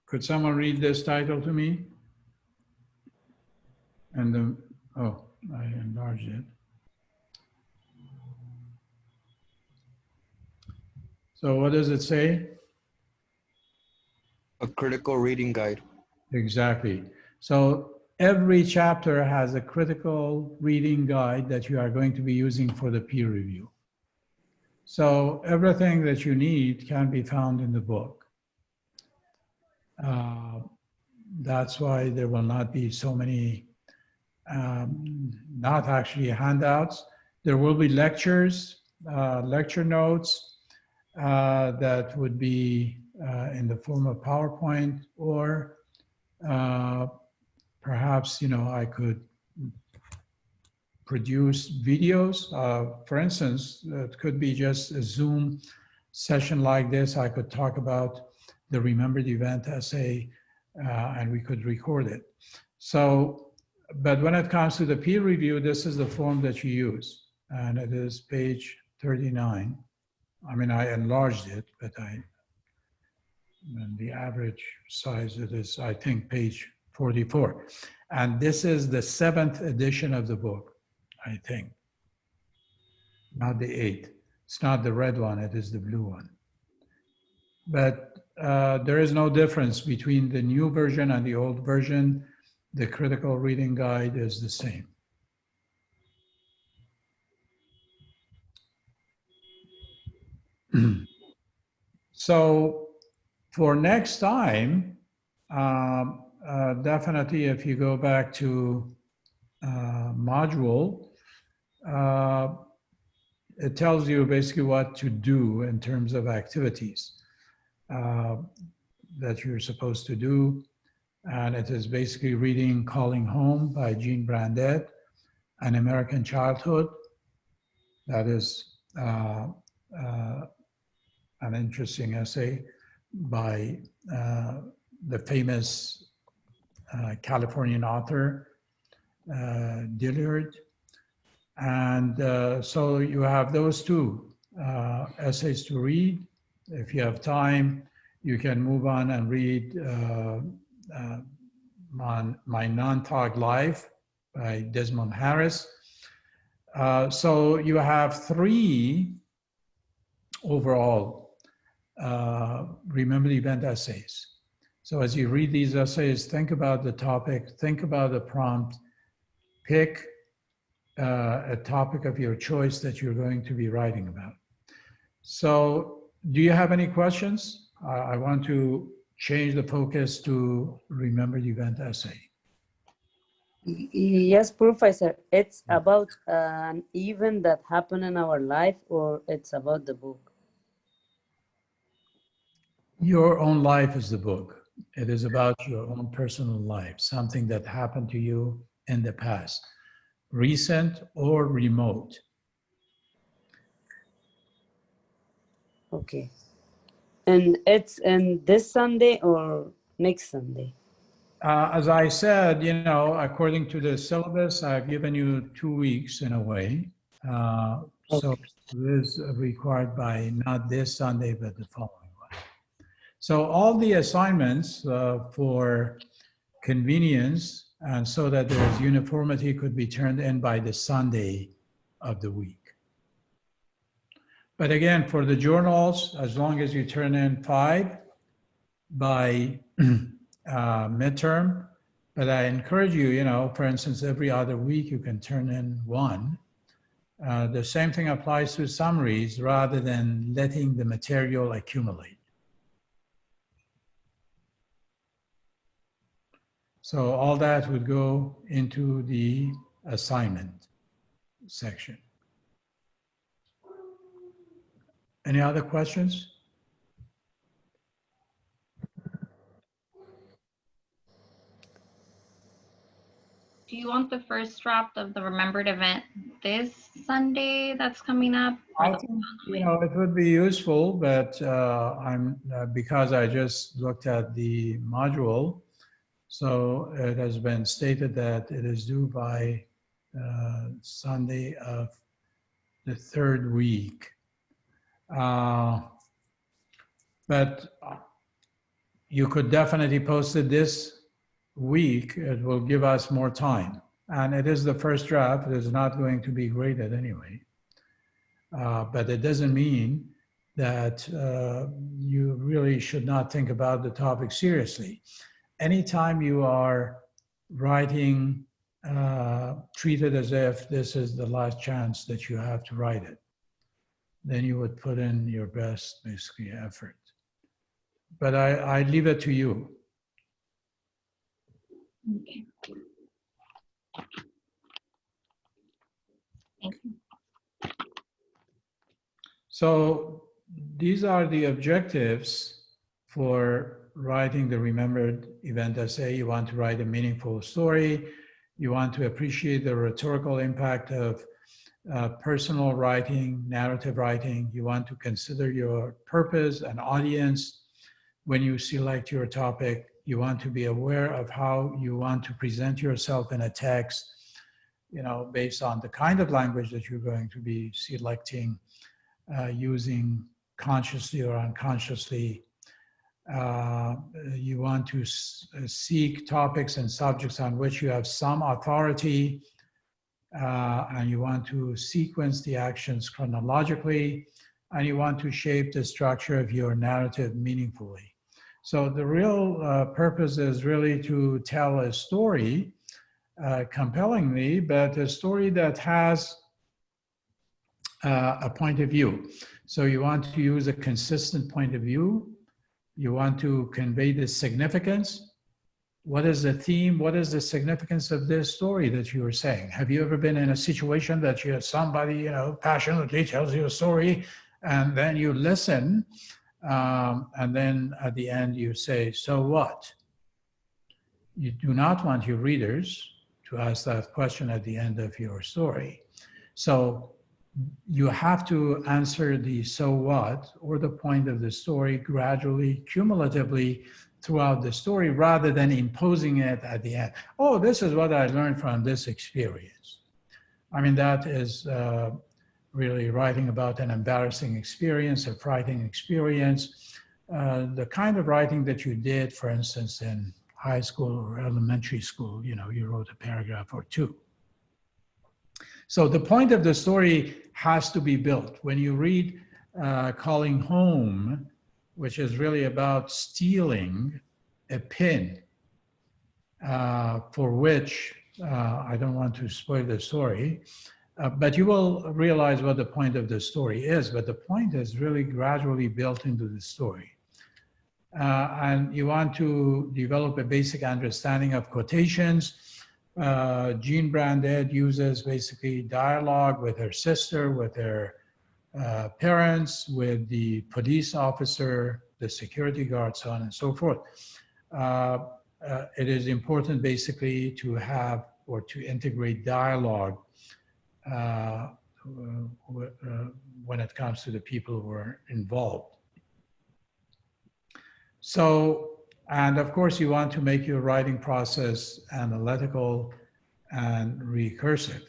Could someone read this title to me? And the, oh, I enlarged it. So what does it say? A critical reading guide. Exactly. So every chapter has a critical reading guide that you are going to be using for the peer review. So everything that you need can be found in the book. That's why there will not be so many, not actually handouts. There will be lectures, lecture notes that would be in the form of PowerPoint, or perhaps, I could produce videos. For instance, it could be just a Zoom session like this. I could talk about the Remember the Event essay, and we could record it. So, but when it comes to the peer review, this is the form that you use, and it is page 39. I mean, I enlarged it, but and the average size, it is, I think, page 44. And this is the 7th edition of the book, I think, not the 8th. It's not the red one, it is the blue one. But there is no difference between the new version and the old version. The critical reading guide is the same. So for next time, definitely if you go back to module, it tells you basically what to do in terms of activities that you're supposed to do. And it is basically reading Calling Home by Jean Brandet, An American Childhood. That is an interesting essay by the famous Californian author, Dillard. And so you have those two essays to read. If you have time, you can move on and read My Non-Thought Life by Desmond Harris. So you have 3 overall remember the event essays. So as you read these essays, think about the topic, think about the prompt, pick a topic of your choice that you're going to be writing about. So do you have any questions? I want to change the focus to remember the event essay. Yes, Professor. It's about an event that happened in our life, or it's about the book? Your own life is the book. It is about your own personal life, something that happened to you in the past, recent or remote. Okay. And it's in this Sunday or next Sunday? As I said, you know, according to the syllabus, I've given you 2 weeks in a way. So it is required by not this Sunday, but the following one. So all the assignments for convenience and so that there is uniformity could be turned in by the Sunday of the week. But again, for the journals, as long as you turn in 5 by midterm, but I encourage you, you know, for instance, every other week you can turn in 1. The same thing applies to summaries rather than letting the material accumulate. So all that would go into the assignment section. Any other questions? Do you want the first draft of the remembered event this Sunday that's coming up? I think, you know, it would be useful, but because I just looked at the module, so it has been stated that it is due by Sunday of the 3rd week. But you could definitely post it this week. It will give us more time. And it is the first draft. It is not going to be graded anyway. But it doesn't mean that you really should not think about the topic seriously. Anytime you are writing, treat it as if this is the last chance that you have to write it. Then you would put in your best, basically, effort. But I leave it to you. Okay. Thank you. So these are the objectives for writing the remembered event essay. You want to write a meaningful story. You want to appreciate the rhetorical impact of personal writing, narrative writing. You want to consider your purpose and audience when you select your topic. You want to be aware of how you want to present yourself in a text, you know, based on the kind of language that you're going to be selecting, using consciously or unconsciously. You want to seek topics and subjects on which you have some authority, and you want to sequence the actions chronologically, and you want to shape the structure of your narrative meaningfully. So the real purpose is really to tell a story compellingly, but a story that has a point of view. So you want to use a consistent point of view. You want to convey the significance. What is the theme? What is the significance of this story that you were saying? Have you ever been in a situation that you have somebody, you know, passionately tells you a story, and then you listen, and then at the end you say, so what? You do not want your readers to ask that question at the end of your story. So you have to answer the so what or the point of the story gradually, cumulatively throughout the story, rather than imposing it at the end. Oh, this is what I learned from this experience. I mean, that is really writing about an embarrassing experience, a frightening experience, the kind of writing that you did, for instance, in high school or elementary school. You know, you wrote a paragraph or two. So the point of the story has to be built. When you read Calling Home, which is really about stealing a pin for which, I don't want to spoil the story, but you will realize what the point of the story is, but the point is really gradually built into the story. And you want to develop a basic understanding of quotations. Jean Brandet uses basically dialogue with her sister, with her parents, with the police officer, the security guard, so on and so forth. It is important basically to have or to integrate dialogue when it comes to the people who are involved. So, and of course you want to make your writing process analytical and recursive.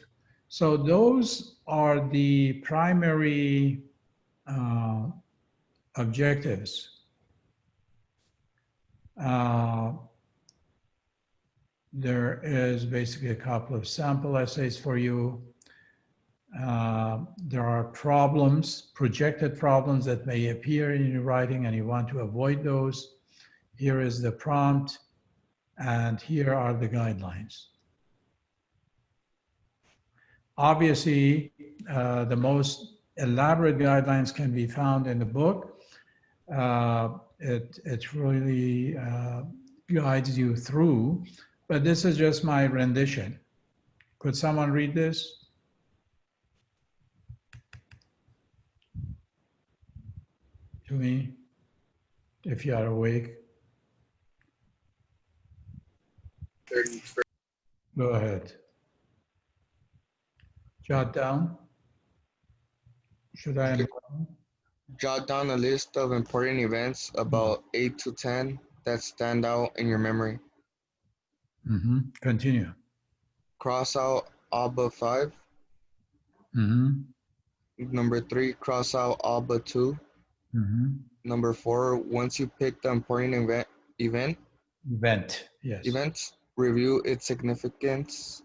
So those are the primary objectives. There is basically a couple of sample essays for you. There are problems, projected problems that may appear in your writing and you want to avoid those. Here is the prompt and here are the guidelines. Obviously, the most elaborate guidelines can be found in the book. It really guides you through, but this is just my rendition. Could someone read this? To me, if you are awake. Go ahead. Jot down. Should I? Jot down a list of important events, about 8 to 10, that stand out in your memory. Mm-hmm. Continue. Cross out all but 5. Mm-hmm. Number 3, cross out all but 2. Mm-hmm. Number 4, once you pick the important event, yes. Review its significance.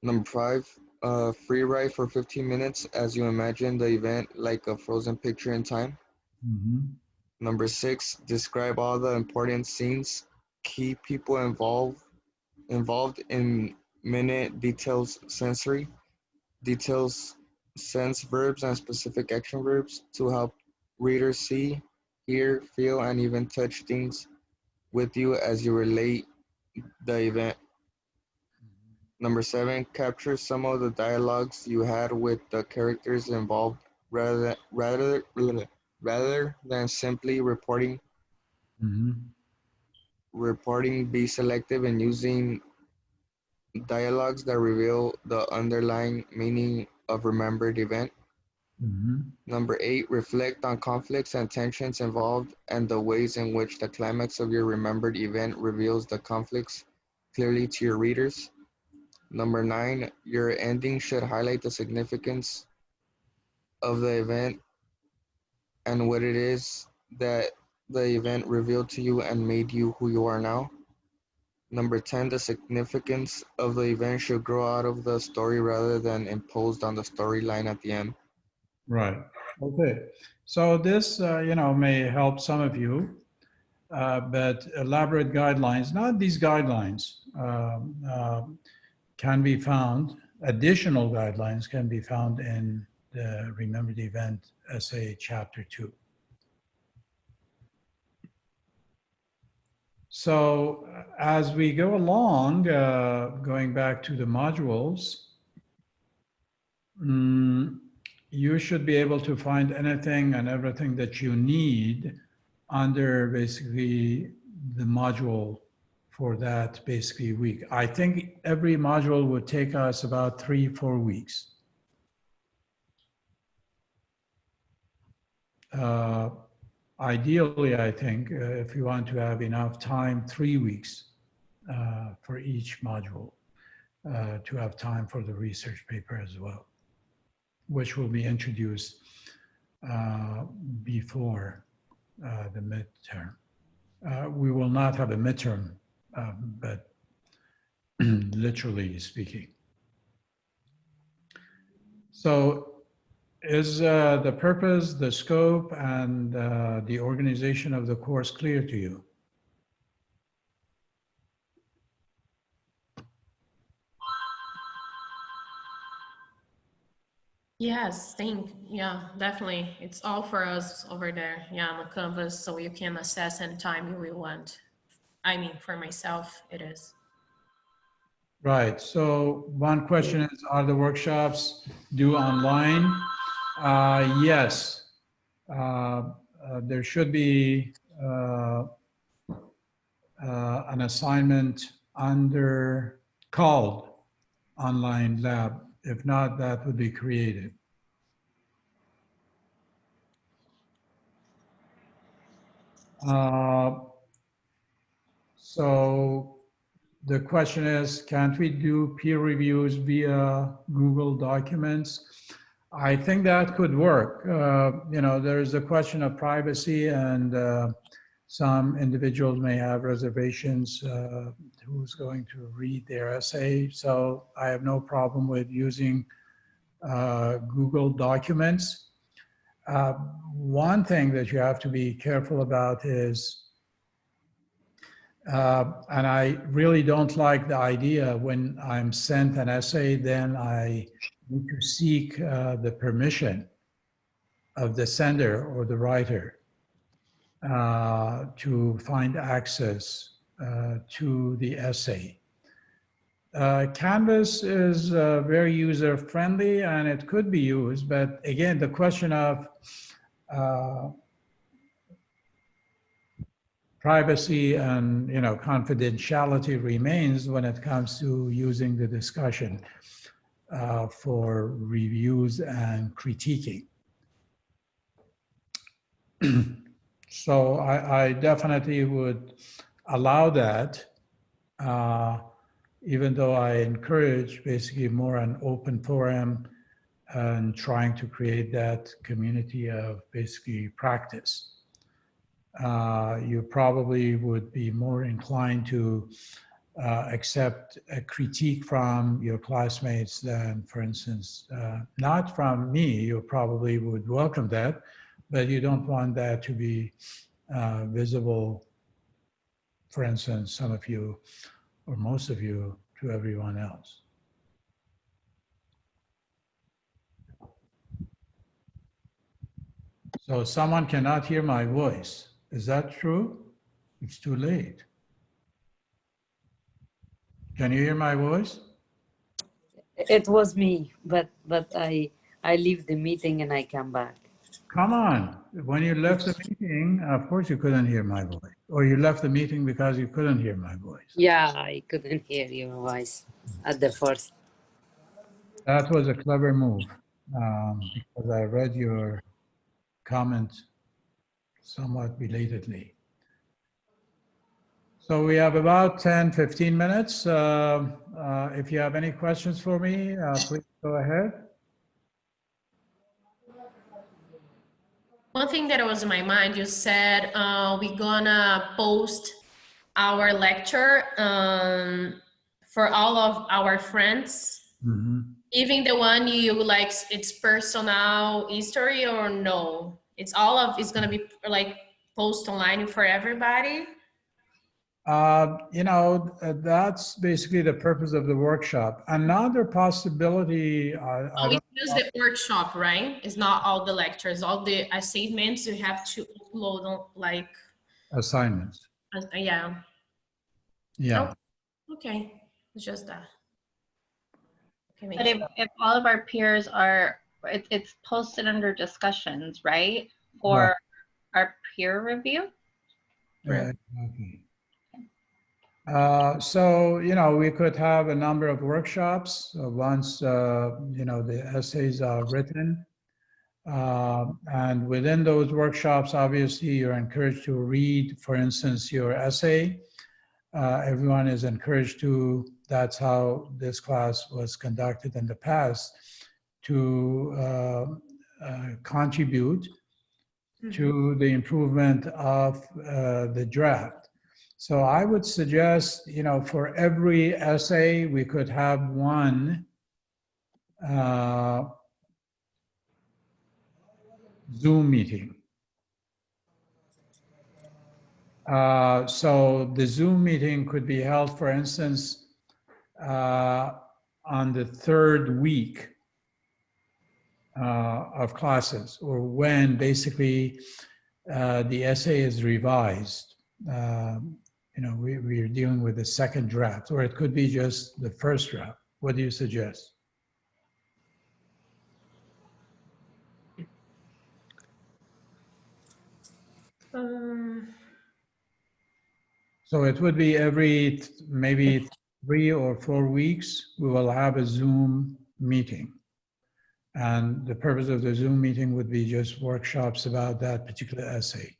Number 5, free write for 15 minutes as you imagine the event like a frozen picture in time. Mm-hmm. Number 6, describe all the important scenes, key people involved in minute details, sensory details, sense verbs and specific action verbs to help readers see, hear, feel, and even touch things with you as you relate the event. Number 7, capture some of the dialogues you had with the characters involved rather than simply reporting. Mm-hmm. Reporting, be selective in using dialogues that reveal the underlying meaning of remembered event. Mm-hmm. Number 8, reflect on conflicts and tensions involved and the ways in which the climax of your remembered event reveals the conflicts clearly to your readers. Number 9, your ending should highlight the significance of the event and what it is that the event revealed to you and made you who you are now. Number 10, the significance of the event should grow out of the story rather than imposed on the storyline at the end. Right. Okay. So this, may help some of you. but elaborate guidelines, not these guidelines, can be found, additional guidelines can be found in the Remembered Event Essay Chapter 2. So as we go along, going back to the modules, you should be able to find anything and everything that you need under basically the module for that basically week. I think every module would take us about 3-4 weeks. Ideally, I think if you want to have enough time, 3 weeks for each module to have time for the research paper as well, which will be introduced before the midterm. We will not have a midterm, but literally speaking. So is the purpose, the scope, and the organization of the course clear to you? Yes, yeah, definitely. It's all for us over there, yeah, on the Canvas, so you can assess anytime you will want. I mean, for myself, it is. Right, so one question is, are the workshops due online? Yes. There should be an assignment under called online lab. If not, that would be created. So the question is, can't we do peer reviews via Google Documents? I think that could work. You know, there's a question of privacy, and some individuals may have reservations who's going to read their essay. So I have no problem with using Google Documents. One thing that you have to be careful about is, and I really don't like the idea when I'm sent an essay, then I need to seek the permission of the sender or the writer to find access to the essay. Canvas is very user-friendly and it could be used, but again, the question of privacy and confidentiality remains when it comes to using the discussion for reviews and critiquing. So I definitely would allow that, even though I encourage basically more an open forum and trying to create that community of basically practice. You probably would be more inclined to accept a critique from your classmates than, for instance, not from me. You probably would welcome that, but you don't want that to be visible, for instance, some of you or most of you, to everyone else. So someone cannot hear my voice. Is that true? It's too late. Can you hear my voice? It was me, but I leave the meeting and I come back. Come on. When you left the meeting, of course you couldn't hear my voice. Or you left the meeting because you couldn't hear my voice. Yeah, I couldn't hear your voice at the first. That was a clever move, because I read your comment somewhat belatedly. So we have about 10-15 minutes. If you have any questions for me, please go ahead. One thing that was in my mind, you said we're gonna post our lecture for all of our friends. Mm-hmm. Even the one you like, it's personal history or no? It's all of, it's gonna be like post online for everybody? That's basically the purpose of the workshop. Another possibility, I Oh, don't it's just the workshop, right? It's not all the lectures, all the assignments you have to upload on, like, assignments. yeah. Yeah. Oh, okay, it's just that. Okay, But if all of our peers are, it's posted under discussions, right? For Right. our peer review? Yeah, exactly. So, we could have a number of workshops once, the essays are written. And within those workshops, obviously, you're encouraged to read, for instance, your essay. Everyone is encouraged to, that's how this class was conducted in the past, to contribute to the improvement of the draft. So I would suggest, for every essay, we could have one Zoom meeting. So the Zoom meeting could be held, for instance, on the third week of classes, or when basically the essay is revised. We are dealing with the second draft, or it could be just the first draft. What do you suggest? So it would be every maybe 3 or 4 weeks, we will have a Zoom meeting. And the purpose of the Zoom meeting would be just workshops about that particular essay.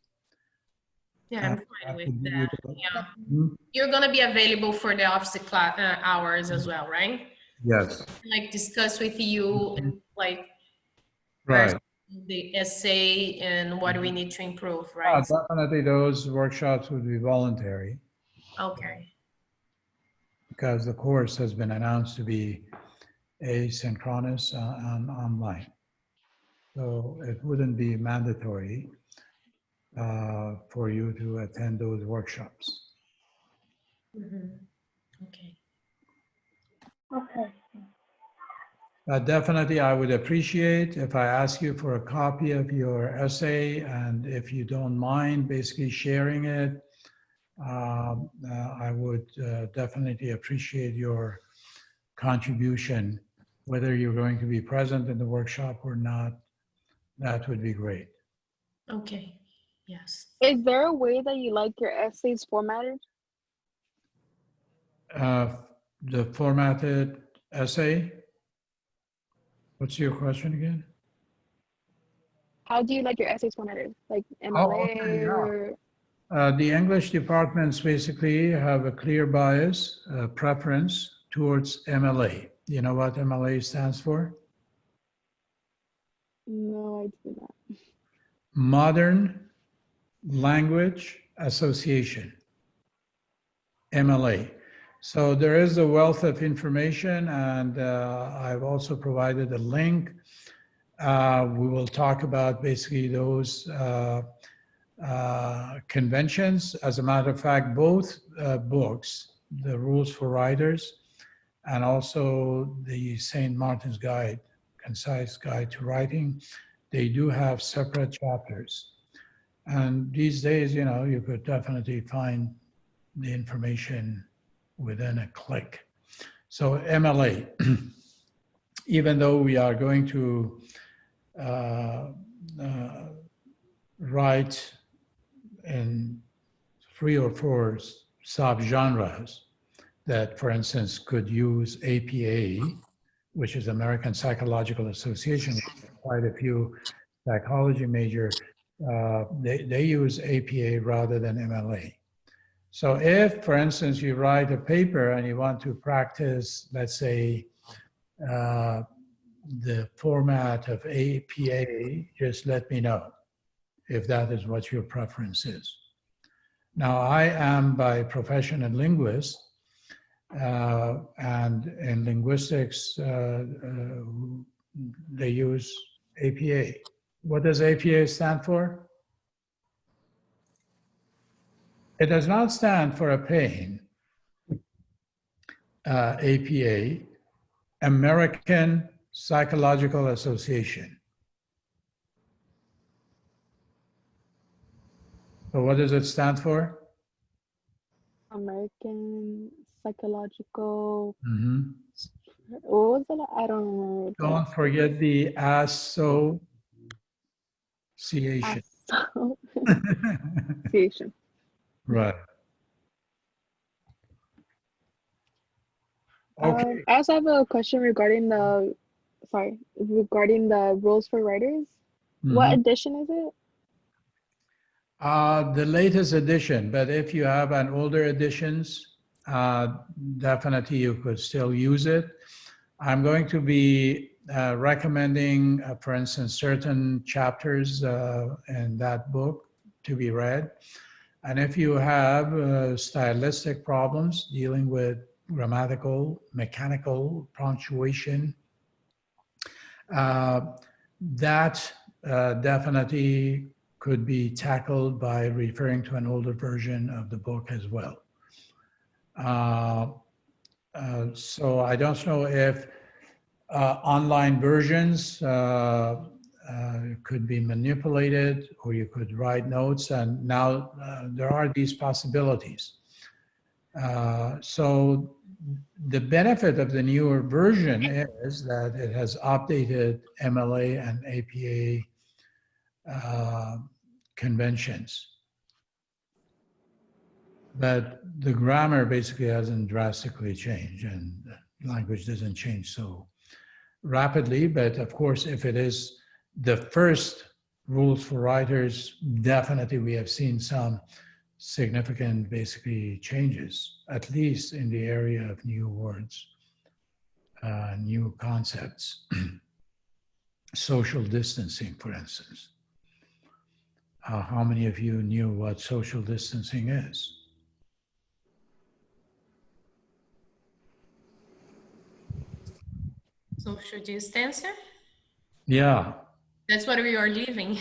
Yeah, I'm fine with that. Yeah. Hmm? You're gonna be available for the office class hours as well, right? Yes. Like discuss with you and like Right. the essay and what we need to improve, right? Definitely those workshops would be voluntary Okay. because the course has been announced to be asynchronous and online. So it wouldn't be mandatory for you to attend those workshops. Okay. Okay. Definitely, I would appreciate if I ask you for a copy of your essay, and if you don't mind basically sharing it, I would definitely appreciate your contribution, whether you're going to be present in the workshop or not. That would be great. Okay. Yes. Is there a way that you like your essays formatted? The formatted essay. What's your question again? How do you like your essays formatted? Like Oh, MLA okay, yeah. or? The English departments basically have a clear bias, preference towards MLA. You know what MLA stands for? No, I do not. Modern Language Association, MLA. So there is a wealth of information, and I've also provided a link. We will talk about basically those conventions. As a matter of fact, both books, the Rules for Writers and also the St. Martin's Guide, Concise Guide to Writing, they do have separate chapters. And these days, you could definitely find the information within a click. So MLA, even though we are going to write in 3 or 4 subgenres that, for instance, could use APA, which is American Psychological Association. Quite a few psychology major, they use APA rather than MLA. So if, for instance, you write a paper and you want to practice, let's say, the format of APA, just let me know if that is what your preference is. Now, I am by profession a linguist, and in linguistics, they use APA. What does APA stand for? It does not stand for a pain, APA, American Psychological Association. So what does it stand for? American Psychological. Mm-hmm. What was it? I don't remember. Don't forget the association. Association. Right. Okay. I also have a question regarding the rules for writers. What edition is it? The latest edition, but if you have an older editions, definitely you could still use it. I'm going to be recommending, for instance, certain chapters in that book to be read. And if you have stylistic problems dealing with grammatical, mechanical, punctuation, that definitely could be tackled by referring to an older version of the book as well. So I don't know if online versions could be manipulated, or you could write notes, and now there are these possibilities. So the benefit of the newer version is that it has updated MLA and APA conventions. But the grammar basically hasn't drastically changed, and language doesn't change so rapidly. But of course, if it is the first rules for writers, definitely we have seen some significant basically changes, at least in the area of new words, new concepts. Social distancing, for instance. How many of you knew what social distancing is? Social distancing? Yeah. That's what we are living.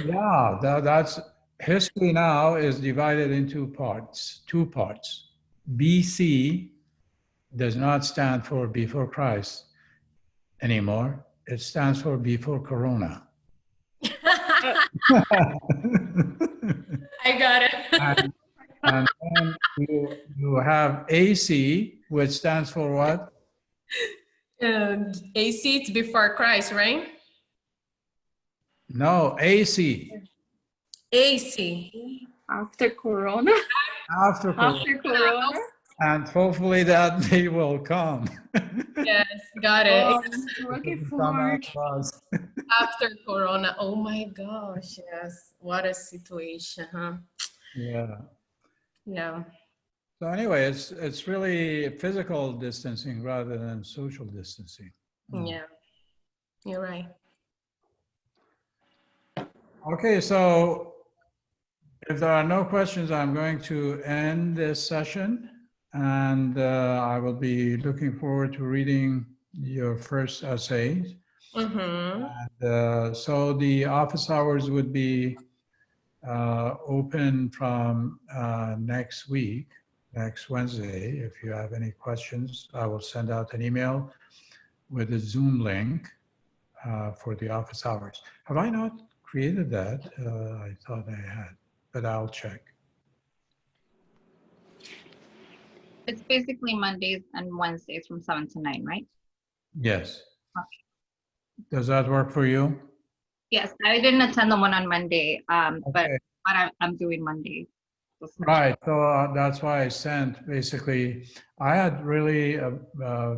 Yeah, that's history now is divided into parts, two parts. BC does not stand for before Christ anymore. It stands for before Corona. I got it. And then you have AC, which stands for what? AC, it's before Christ, right? No, AC. AC. After Corona? After Corona. After Corona? And hopefully that day will come. Yes, got it. Oh, looking forward. After Corona. Oh my gosh, yes. What a situation, huh? Yeah. Yeah. So anyway, it's really physical distancing rather than social distancing. Yeah, you're right. Okay, so if there are no questions, I'm going to end this session, and I will be looking forward to reading your first essays. And, so the office hours would be open from next week, next Wednesday. If you have any questions, I will send out an email with a Zoom link for the office hours. Have I not created that? I thought I had, but I'll check. It's basically Mondays and Wednesdays from 7 to 9, right? Yes. Does that work for you? Yes, I didn't attend the one on Monday, but Okay. I'm doing Monday. Right, so that's why I sent, basically, I had really a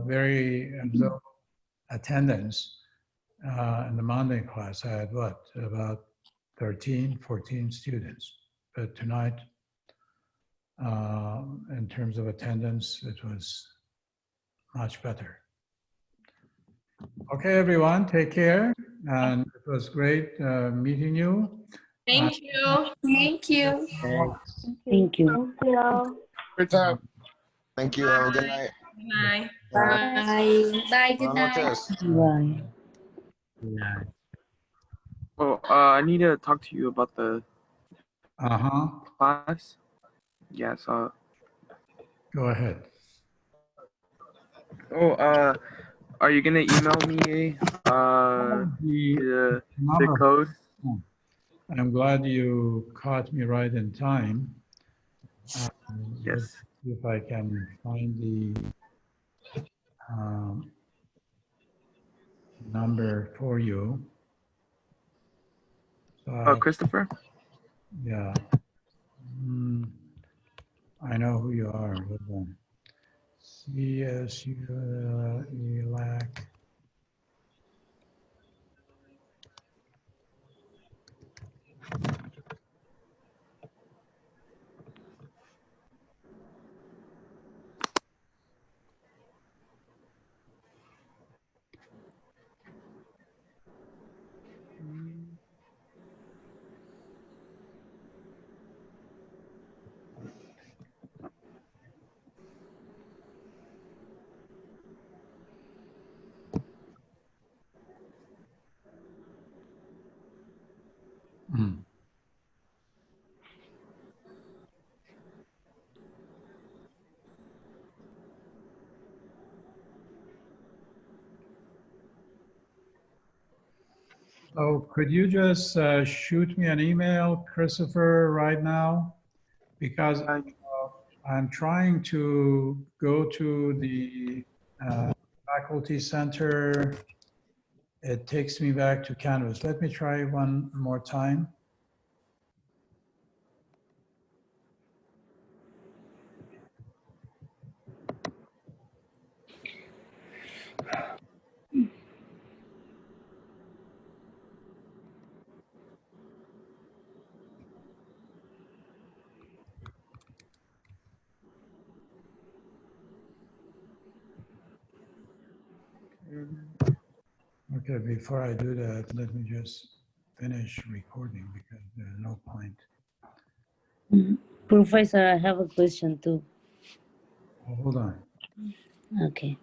very low attendance in the Monday class. I had what, about 13, 14 students. But tonight, in terms of attendance, it was much better. Okay, everyone, take care. And it was great meeting you. Thank you. Thank you. Thank you. Good time. Thank you. Have a good night. Bye. Bye. Bye. Good Buenas night. noches. Bye. Well, I need to talk to you about the Uh-huh. class. Yeah, so Go ahead. are you gonna email me The the number. code? I'm glad you caught me right in time. Let's Yes. see if I can find the number for you. So Christopher? yeah. I know who you are. Hold on. CSU ELAC. So could you just shoot me an email, Christopher, right now? Because I'm trying to go to the faculty center. It takes me back to Canvas. Let me try one more time. Okay, before I do that, let me just finish recording because there's no point. Professor, I have a question too. Hold on. Okay.